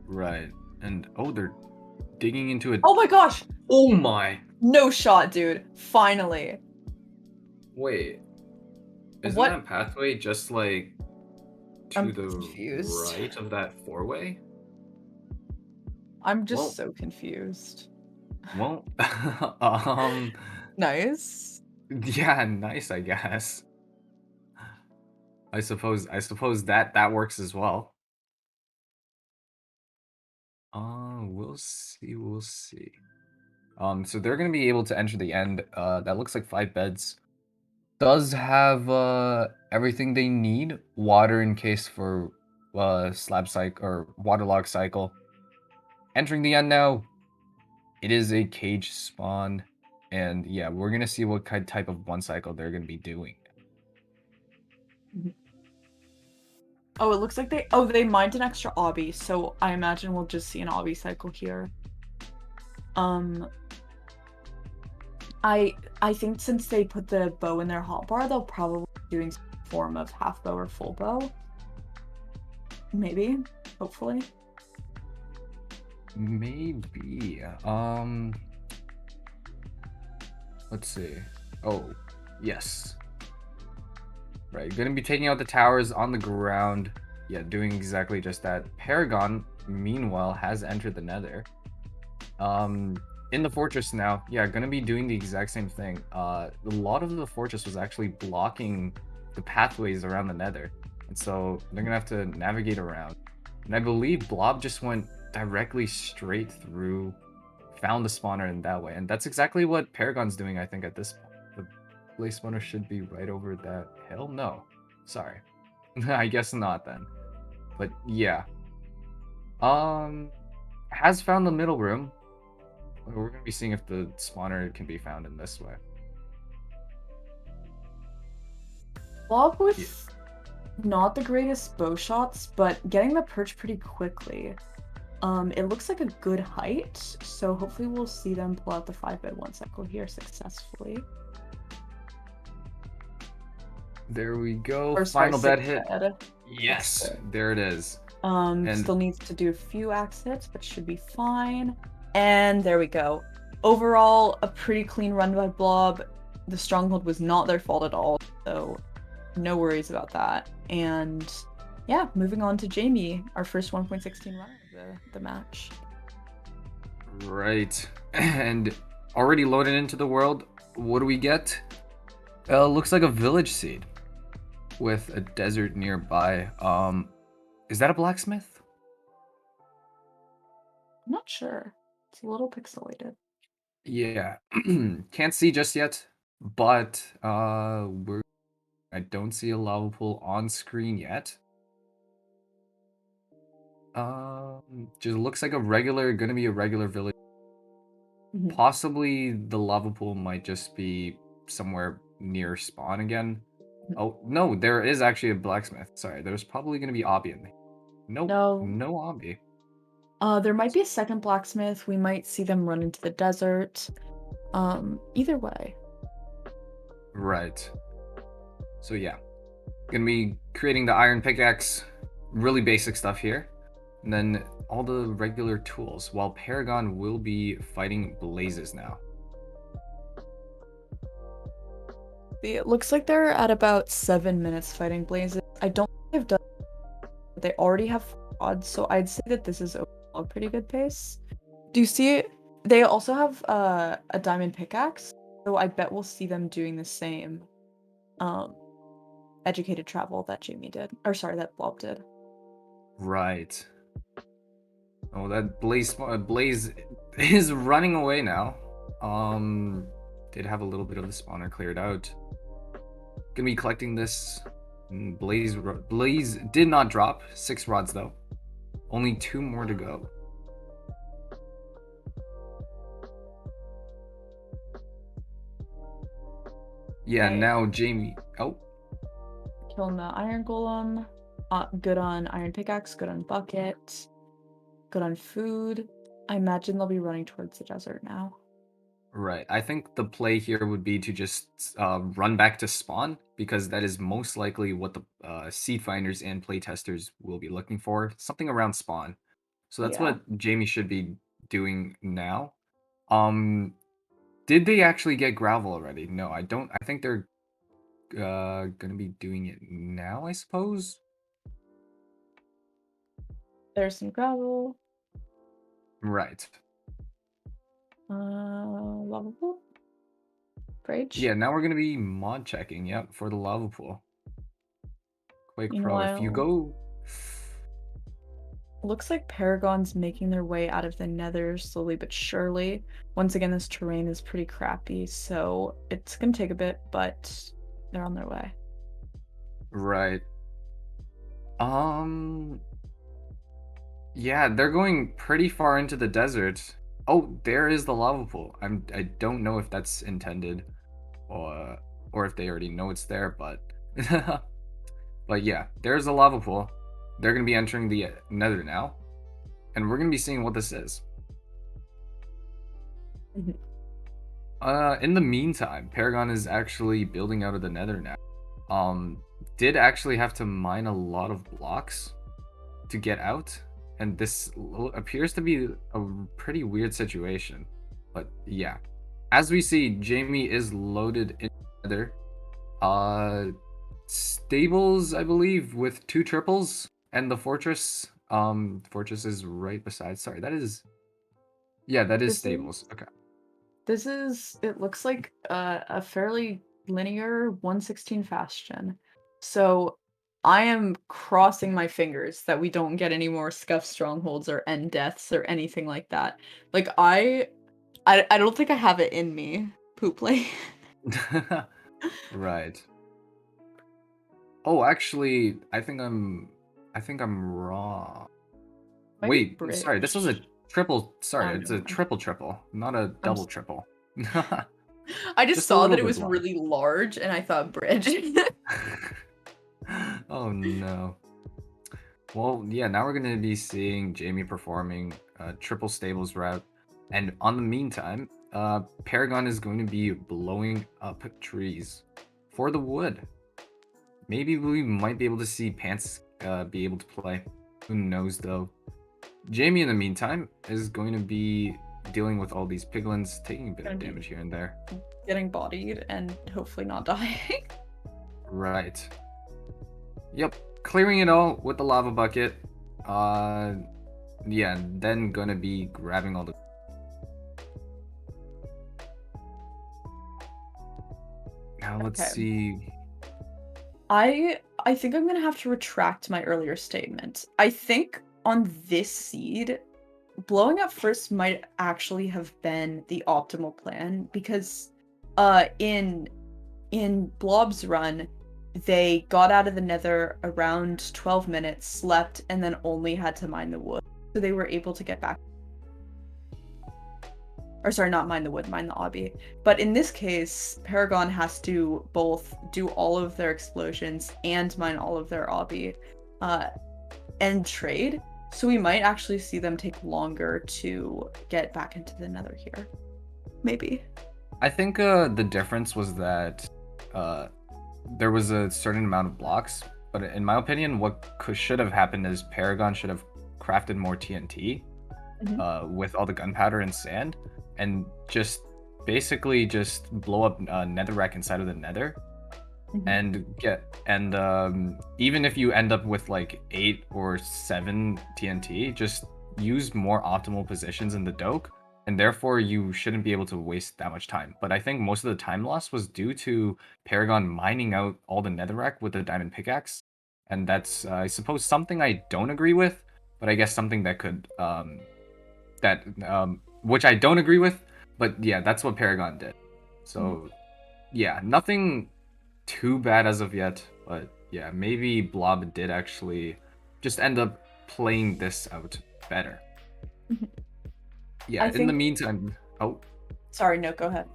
Right. And oh, they're digging into it. Oh my gosh! Oh my. No shot, dude. Finally. Wait. Isn't What? that pathway just like to I'm the confused. right of that four-way? I'm just Well, so confused. well, um, Nice. yeah, nice, I guess. I suppose that works as well. We'll see, we'll see. So they're gonna be able to enter the end. That looks like 5 beds. Does have everything they need. Water in case for slab cycle or waterlog cycle. Entering the end now. It is a cage spawn, and yeah, we're gonna see what kind type of one cycle they're gonna be doing. Oh, it looks like they mined an extra obby, so I imagine we'll just see an obby cycle here. Um, I think since they put the bow in their hotbar, they'll probably be doing some form of half bow or full bow. Maybe, hopefully. Maybe. Let's see. Oh, yes. Right, gonna be taking out the towers on the ground. Yeah, doing exactly just that. Paragon, meanwhile, has entered the nether. Um, in the fortress now. Yeah, gonna be doing the exact same thing. A lot of the fortress was actually blocking the pathways around the nether. And so they're gonna have to navigate around. And I believe Blob just went directly straight through, found the spawner in that way. And that's exactly what Paragon's doing, I think, at this point. The place spawner should be right over that hill? No. Sorry. I guess not then. But yeah. Um has found the middle room. We're gonna be seeing if the spawner can be found in this way. Blob Yeah. with not the greatest bow shots, but getting the perch pretty quickly. It looks like a good height, so hopefully we'll see them pull out the 5-bed one cycle here successfully. There we go. Or sorry, Final bed six hit. bed. That's Yes, good. there it is. And Still needs to do a few axe hits, but should be fine. And there we go. Overall, a pretty clean run by Blob. The stronghold was not their fault at all, so no worries about that. And yeah, moving on to Jamie, our first 1.16 runner of the match. right. And already loaded into the world. What do we get? Looks like a village seed with a desert nearby. Is that a blacksmith? I'm not sure. It's a little pixelated. Yeah. Can't see just yet, but I don't see a lava pool on screen yet. Just looks like gonna be a regular village. Mhm. Possibly the lava pool might just be somewhere near spawn again. Mhm. Oh, no, there is actually a blacksmith. Sorry, there's probably gonna be obby in there. Nope, No, no obby. there might be a second blacksmith. We might see them run into the desert. Either way. Right. So yeah, gonna be creating the iron pickaxe. Really basic stuff here. And then all the regular tools, while Paragon will be fighting blazes now. It looks like they're at about 7 minutes fighting blazes. I don't think they've done. They already have odds, so I'd say that this is overall a pretty good pace. Do you see it? They also have a diamond pickaxe, so I bet we'll see them doing the same um educated travel that Jamie did. Or sorry, that Blob did. Right. Oh, that Blaze is running away now. Did have a little bit of the spawner cleared out. Gonna be collecting this. Blaze did not drop 6 rods though. Only 2 more to go. Yeah, Okay, now Jamie. Oh, killing the iron golem. Good on iron pickaxe, good on bucket, good on food. I imagine they'll be running towards the desert now. right. I think the play here would be to just run back to spawn because that is most likely what the seed finders and playtesters will be looking for. Something around spawn. So that's Yeah. what Jamie should be doing now. Um, did they actually get gravel already? No, I don't. I think they're gonna be doing it now, I suppose. There's some gravel. Right. Lovable. Bridge. Yeah, now we're gonna be mod checking. Yep, for the lava pool. Quake Pro. If you Meanwhile, go, looks like Paragon's making their way out of the Nether slowly but surely. Once again, this terrain is pretty crappy, so it's gonna take a bit, but they're on their way. right. Um, yeah, they're going pretty far into the desert. Oh, there is the lava pool. I don't know if that's intended or if they already know it's there, but but yeah, there's the lava pool. They're gonna be entering the Nether now, and we're gonna be seeing what this is. Mhm. In the meantime, Paragon is actually building out of the Nether now. Did actually have to mine a lot of blocks to get out, and this appears to be a pretty weird situation. But yeah, as we see, Jamie is loaded in Nether. Uh, Stables, I believe, with 2 triples, and the fortress. Fortress is right beside. Sorry, that is. Yeah, that is This stables. is Okay. it looks like a fairly linear 116 fast gen. So I am crossing my fingers that we don't get any more scuff strongholds or end deaths or anything like that. Like I don't think I have it in me, Pooplay. Right. Oh, actually, I think I'm wrong. Might be Wait, sorry, this was a bridge. triple. Sorry, Oh, it's never a mind. triple, not a I'm double triple. I just Just a saw little that it bit was blind. really large and I thought bridge. Oh no. Well, yeah, now we're gonna be seeing Jamie performing triple stables route, and on the meantime, Paragon is going to be blowing up trees for the wood. Maybe we might be able to see Pants be able to play. Who knows though? Jamie, in the meantime, is going to be dealing with all these piglins, taking a bit Gonna of be damage here and there. getting bodied and hopefully not dying. Right. Yep. Clearing it all with the lava bucket. Uh, yeah, then gonna be grabbing all the. Now let's Okay. see. I think I'm gonna have to retract my earlier statement. I think on this seed, blowing up first might actually have been the optimal plan because in Blob's run, they got out of the Nether around 12 minutes, slept, and then only had to mine the wood. So they were able to get back. or sorry, not mine the wood, mine the obby. But in this case, Paragon has to both do all of their explosions and mine all of their obby, uh, and trade. So we might actually see them take longer to get back into the nether here. Maybe. I think the difference was that uh, there was a certain amount of blocks, but in my opinion, what should have happened is Paragon should have crafted more TNT Mhm. with all the gunpowder and sand, and just basically just blow up netherrack inside of the nether, Mhm. and even if you end up with like 8 or 7 TNT, just use more optimal positions in the doke, and therefore you shouldn't be able to waste that much time. But I think most of the time loss was due to Paragon mining out all the netherrack with the diamond pickaxe, and that's I suppose something I don't agree with, but I guess something that could which I don't agree with, but yeah, that's what Paragon did. Mhm. So yeah, nothing too bad as of yet, but yeah, maybe Blob did actually just end up playing this out better. Mhm. Yeah, I in the think. meantime, oh, Sorry, no, go ahead.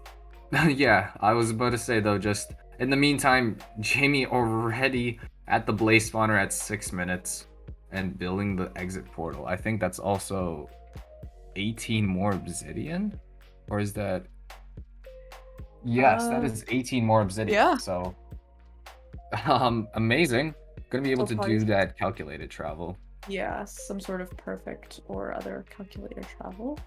yeah, I was about to say though, just in the meantime, Jamie already at the blaze spawner at 6 minutes and building the exit portal. I think that's also 18 more obsidian, or is that? Yes, that Uh, is 18 more obsidian. yeah. So, amazing. Gonna be able So to probably do that calculated travel. yeah, some sort of perfect or other calculator travel.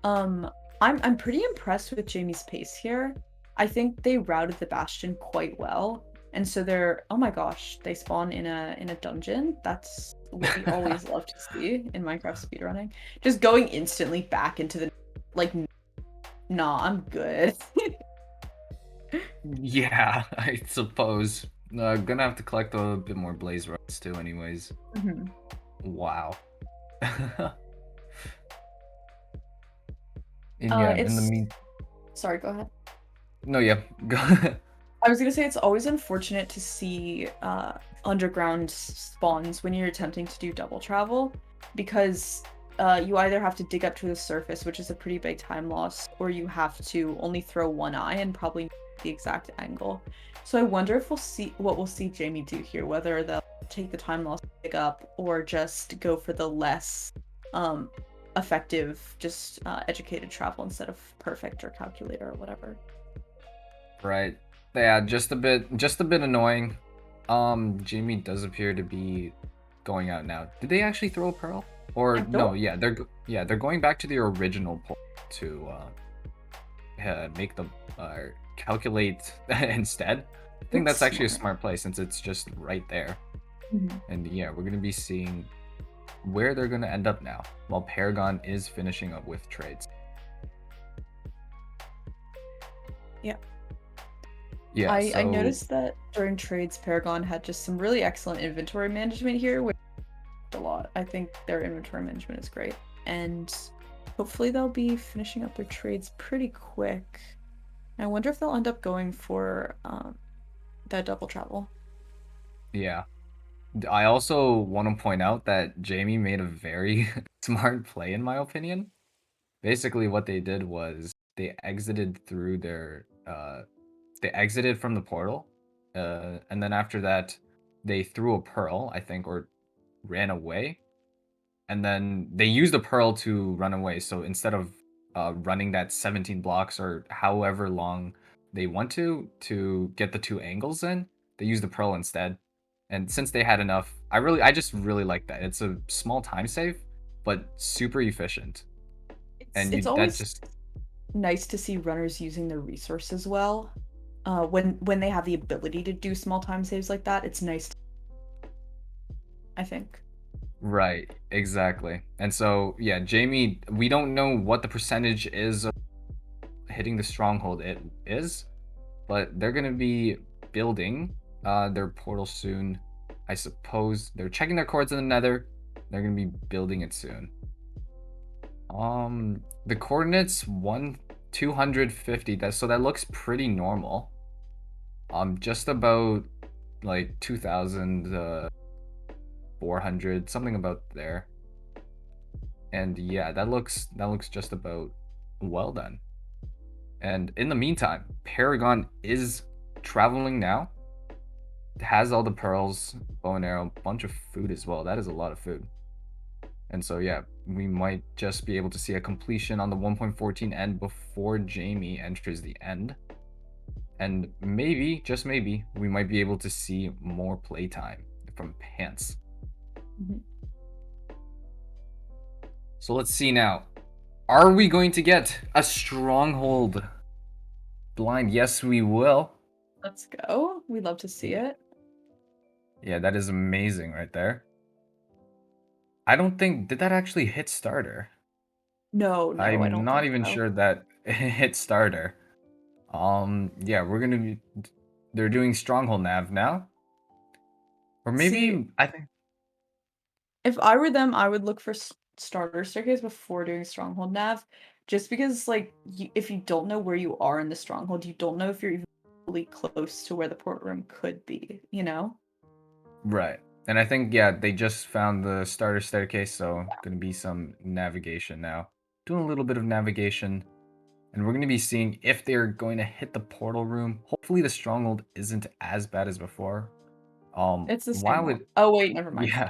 Um, I'm pretty impressed with Jamie's pace here. I think they routed the Bastion quite well. And so they're, oh my gosh, they spawn in a dungeon. That's what we always love to see in Minecraft speedrunning. Just going instantly back into the like nah, I'm good. Yeah, I suppose. Gonna have to collect a bit more blaze rods too, anyways. Mhm. Wow. And yeah, in the It's mean, sorry, go ahead. no, yeah, go. I was gonna say it's always unfortunate to see underground spawns when you're attempting to do double travel because you either have to dig up to the surface, which is a pretty big time loss, or you have to only throw one eye and probably the exact angle. So I wonder if we'll see what we'll see Jamie do here, whether they'll take the time loss to dig up or just go for the less um, effective, just educated travel instead of perfect or calculator or whatever. Right. Yeah, just a bit annoying. Jamie does appear to be going out now. Did they actually throw a pearl? I Or no, don't. yeah, they're going back to the original port to make the calculate instead. I think That's that's actually a smart. smart play since it's just right there. Mhm. And yeah, we're gonna be seeing where they're gonna end up now, while Paragon is finishing up with trades. Yeah. Yeah, I so noticed that during trades, Paragon had just some really excellent inventory management here, which helped a lot. I think their inventory management is great. And hopefully they'll be finishing up their trades pretty quick. I wonder if they'll end up going for that double travel. yeah. I also want to point out that Jamie made a very smart play, in my opinion. Basically, what they did was they exited from the portal, and then after that, they threw a pearl, I think, or ran away, and then they used the pearl to run away. So instead of running that 17 blocks or however long they want to get the two angles in, they used the pearl instead. And since they had enough, I just really like that. It's a small time save, but super efficient. And It's you that always just nice to see runners using their resources well. When they have the ability to do small time saves like that, it's nice, I think. right, exactly. And so yeah, Jamie, we don't know what the percentage is of hitting the stronghold it is, but they're gonna be building their portal soon. I suppose they're checking their cords in the nether. They're gonna be building it soon. The coordinates 250. That looks pretty normal. Just about like 2,400, something about there. And yeah, that looks just about Well done. And in the meantime, Paragon is traveling now. Has all the pearls, bow and arrow, bunch of food as well. That is a lot of food. And so yeah, we might just be able to see a completion on the 1.14 end before Jamie enters the end. And maybe, just maybe, we might be able to see more playtime from Pants. Mhm. So let's see now. Are we going to get a stronghold blind? Yes, we will. Let's go. We'd love to see Yeah, it. yeah, that is amazing right there. I don't think, did that actually hit starter? No, no, I I'm don't not think even so. sure that it hit starter. Yeah, we're gonna be, they're doing stronghold nav now. Or See, maybe, I think, if I were them, I would look for starter staircase before doing stronghold nav, just because like if you don't know where you are in the stronghold, you don't know if you're even really close to where the port room could be, you know? right. And I think, yeah, they just found the starter staircase, so gonna be some navigation now. Doing a little bit of navigation, and we're gonna be seeing if they're going to hit the portal room. Hopefully the stronghold isn't as bad as before. It's the same While one. it, Oh wait, never mind. yeah,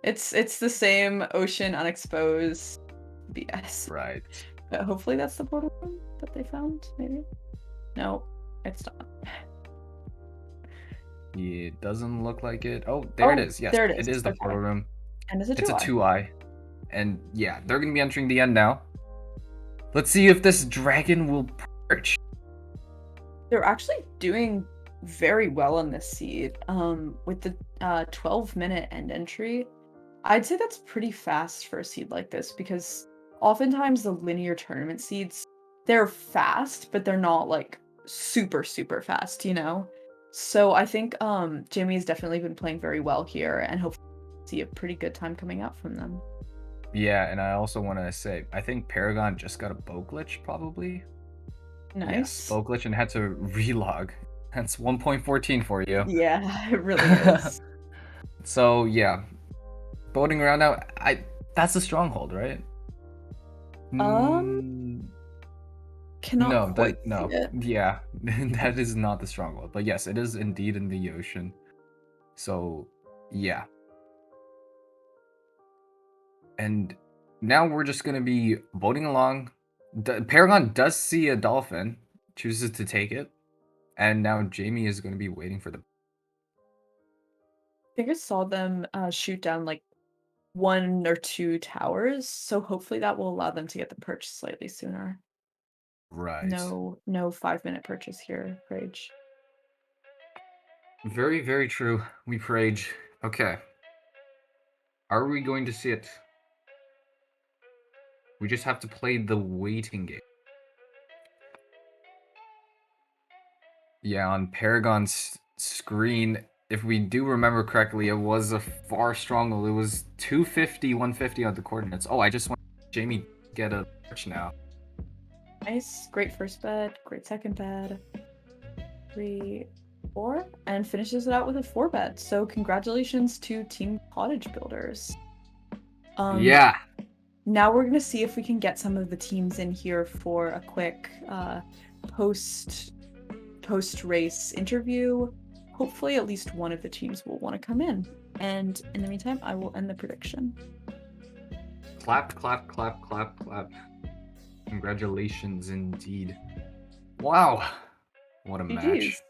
It's the same ocean unexposed BS. right. But hopefully that's the portal room that they found, maybe? No, it's not. It doesn't look like it. Oh, there it Oh, is. Yes, there it it is. is the portal Okay. room. And it's a It's a 2-eye. 2-eye. And yeah, they're gonna be entering the end now. Let's see if this dragon will perch. They're actually doing very well in this seed. With the 12-minute end entry, I'd say that's pretty fast for a seed like this because oftentimes the linear tournament seeds, they're fast, but they're not like super, super fast, you know? So I think Jimmy has definitely been playing very well here and hopefully see a pretty good time coming out from them. Yeah, and I also want to say, I think Paragon just got a bow glitch, probably. Yes, Nice. bow glitch and had to relog. That's 1.14 for you. Yeah, it really is. So yeah, boating around now. That's a stronghold, right? Um, Mm, cannot no, quite that see no. it. Yeah, that is not the stronghold. But yes, it is indeed in the ocean. So yeah, and now we're just gonna be boating along. Paragon does see a dolphin, chooses to take it, and now Jamie is gonna be waiting for the Think I saw them shoot down like 1 or 2 towers, so hopefully that will allow them to get the purchase slightly sooner. right. No 5-minute purchase here, Rage. Very, very true. We rage. Okay. Are we going to see it? We just have to play the waiting game. Yeah, on Paragon's screen, if we do remember correctly, it was a far stronger. It was 250, 150 on the coordinates. Oh, I just want Jamie to get a touch now. Nice, great first bed, great second bed. 3, 4, and finishes it out with a 4 bet. So congratulations to Team Cottage Builders. Um, Yeah. Now we're gonna see if we can get some of the teams in here for a quick post post race interview. Hopefully, at least one of the teams will want to come in. And in the meantime, I will end the prediction. Clap, clap, clap, clap, clap. Congratulations indeed. Wow. What a match. GG's.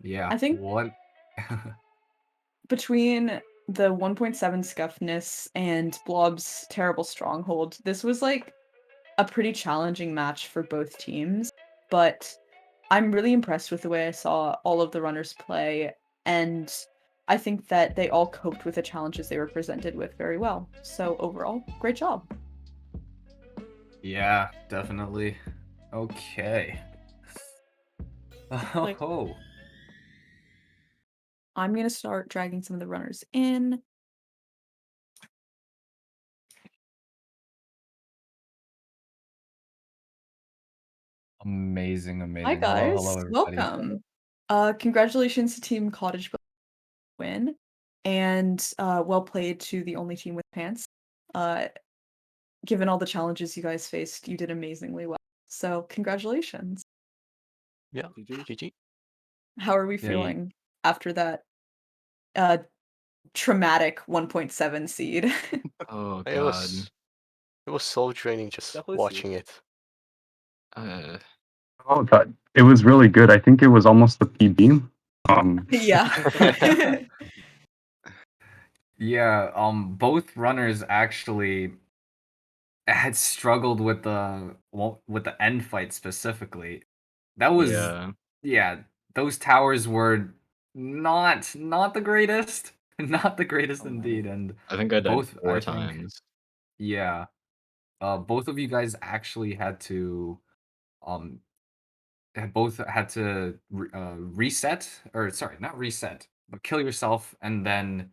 Yeah, I think what? between the 1.7 scuffness and Blob's terrible stronghold, this was like a pretty challenging match for both teams. But I'm really impressed with the way I saw all of the runners play, and I think that they all coped with the challenges they were presented with very well. So overall, great job. Yeah, definitely. Okay. Like, Oh, I'm gonna start dragging some of the runners in. amazing, Hi amazing. Hello, guys, hello, everybody. welcome. Congratulations to Team Cottage win, and well played to the only team with pants. Uh, given all the challenges you guys faced, you did amazingly well. So congratulations. Yeah. GG. GG. How are we Yeah, you, feeling after that uh traumatic 1.7 seed? Oh It god. was soul draining just Definitely see. watching it. Uh, Oh god, it was really good. I think it was almost a PB. Yeah. yeah. Both runners actually had struggled with the end fight specifically. That was yeah. yeah. Those towers were not the greatest, not the greatest Oh man. indeed, and I think I died both four I think times. yeah. Both of you guys actually had to um both had to reset, or sorry, not reset, but kill yourself and then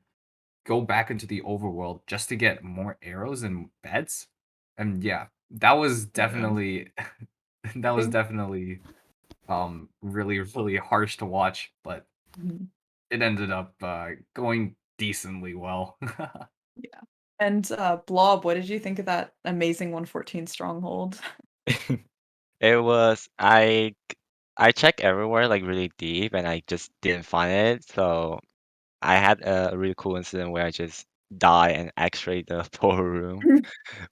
go back into the overworld just to get more arrows and beds. And yeah, that was Yeah. definitely that I was think definitely really harsh to watch, but mhm, it ended up going decently well. yeah. And Blob, what did you think of that amazing 114 stronghold? It was I checked everywhere like really deep and I just didn't find it. So I had a really cool incident where I just died and X-rayed the poor room,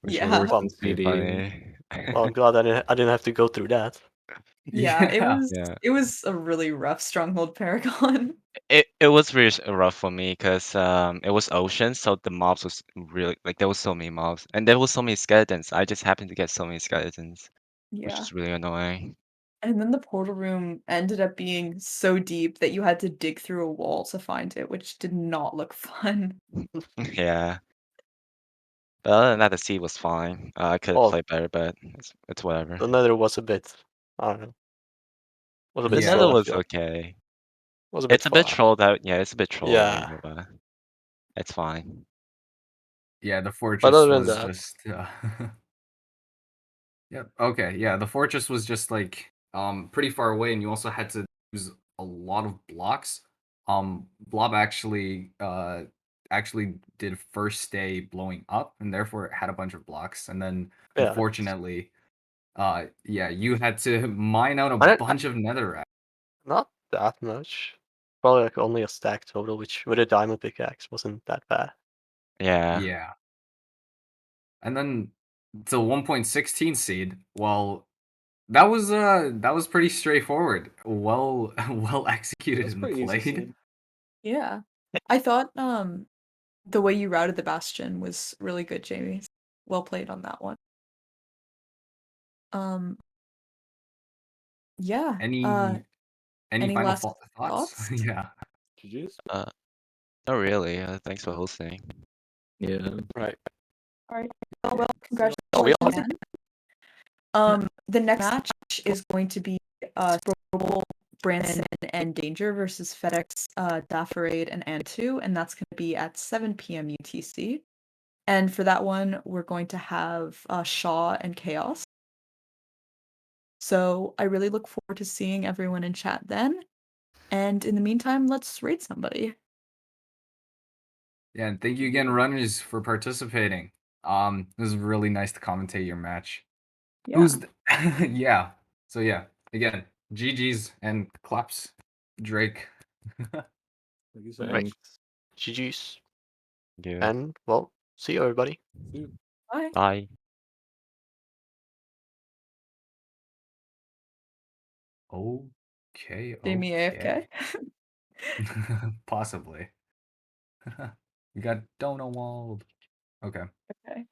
which Yeah. was Well, pretty PD. funny. well, I'm glad I didn't have to go through that. Yeah, it Yeah. was Yeah. it was a really rough stronghold Paragon. It was really rough for me because it was ocean, so the mobs was really like there was so many mobs and there was so many skeletons. I just happened to get so many skeletons, which Yeah. is really annoying. And then the portal room ended up being so deep that you had to dig through a wall to find it, which did not look fun. Yeah. But other than that, the sea was fine. I could have Well, played better, but it's whatever. the nether was a bit, I don't know, was a The bit Yeah. slow, nether I was feel. okay. Was a bit It's a bit far. trolled out. Yeah, it's a bit trolled right Yeah. now, but it's fine. Yeah, the But fortress other than was that, just Yep. Okay. Yeah, the fortress was just like pretty far away, and you also had to use a lot of blocks. Blob actually did first stay blowing up, and therefore it had a bunch of blocks. And then yeah. unfortunately, yeah, you had to mine out a I don't, bunch of netherrack. not that much. Probably like only a stack total, which with a diamond pickaxe wasn't that bad. Yeah. Yeah, and then the 1.16 seed. Well, that was pretty straightforward. Well well executed That's and pretty easy played. seed. Yeah. I thought the way you routed the bastion was really good, Jamie. Well played on that one. Um yeah. Any Any final last thoughts? thoughts? Yeah. GG's. Uh, Not really. Thanks for hosting. Yeah. Right. All right. Well, Oh, we congratulations all again. The next match is going to be Throwable, Branson, and Danger versus FedEx, Dafarade, and Antu, and that's going to be at 7 p.m. UTC. And for that one, we're going to have Shaw and Chaos. So I really look forward to seeing everyone in chat then. And in the meantime, let's rate somebody. Yeah, and thank you again, runners, for participating. It was really nice to commentate your match. Yeah. Who's yeah. So yeah, again, GG's and claps, Drake. Thank you so right. much. GG's. Thank you. And, well, see you, everybody. See you. Bye. Bye. Okay, Jamie okay. AFK. Possibly. We got Donawald. Okay. Okay.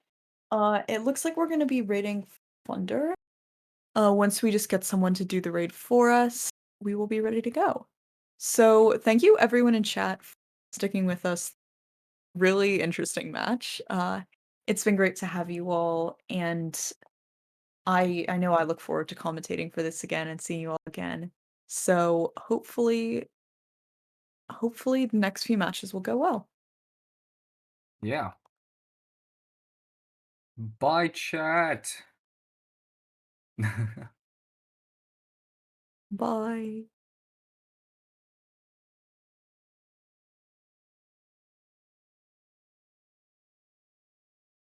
It looks like we're gonna be raiding Plunder. Once we just get someone to do the raid for us, we will be ready to go. So thank you everyone in chat for sticking with us. Really interesting match. It's been great to have you all, and I know I look forward to commentating for this again and seeing you all again. So hopefully the next few matches will go well. Yeah. Bye, chat. Bye.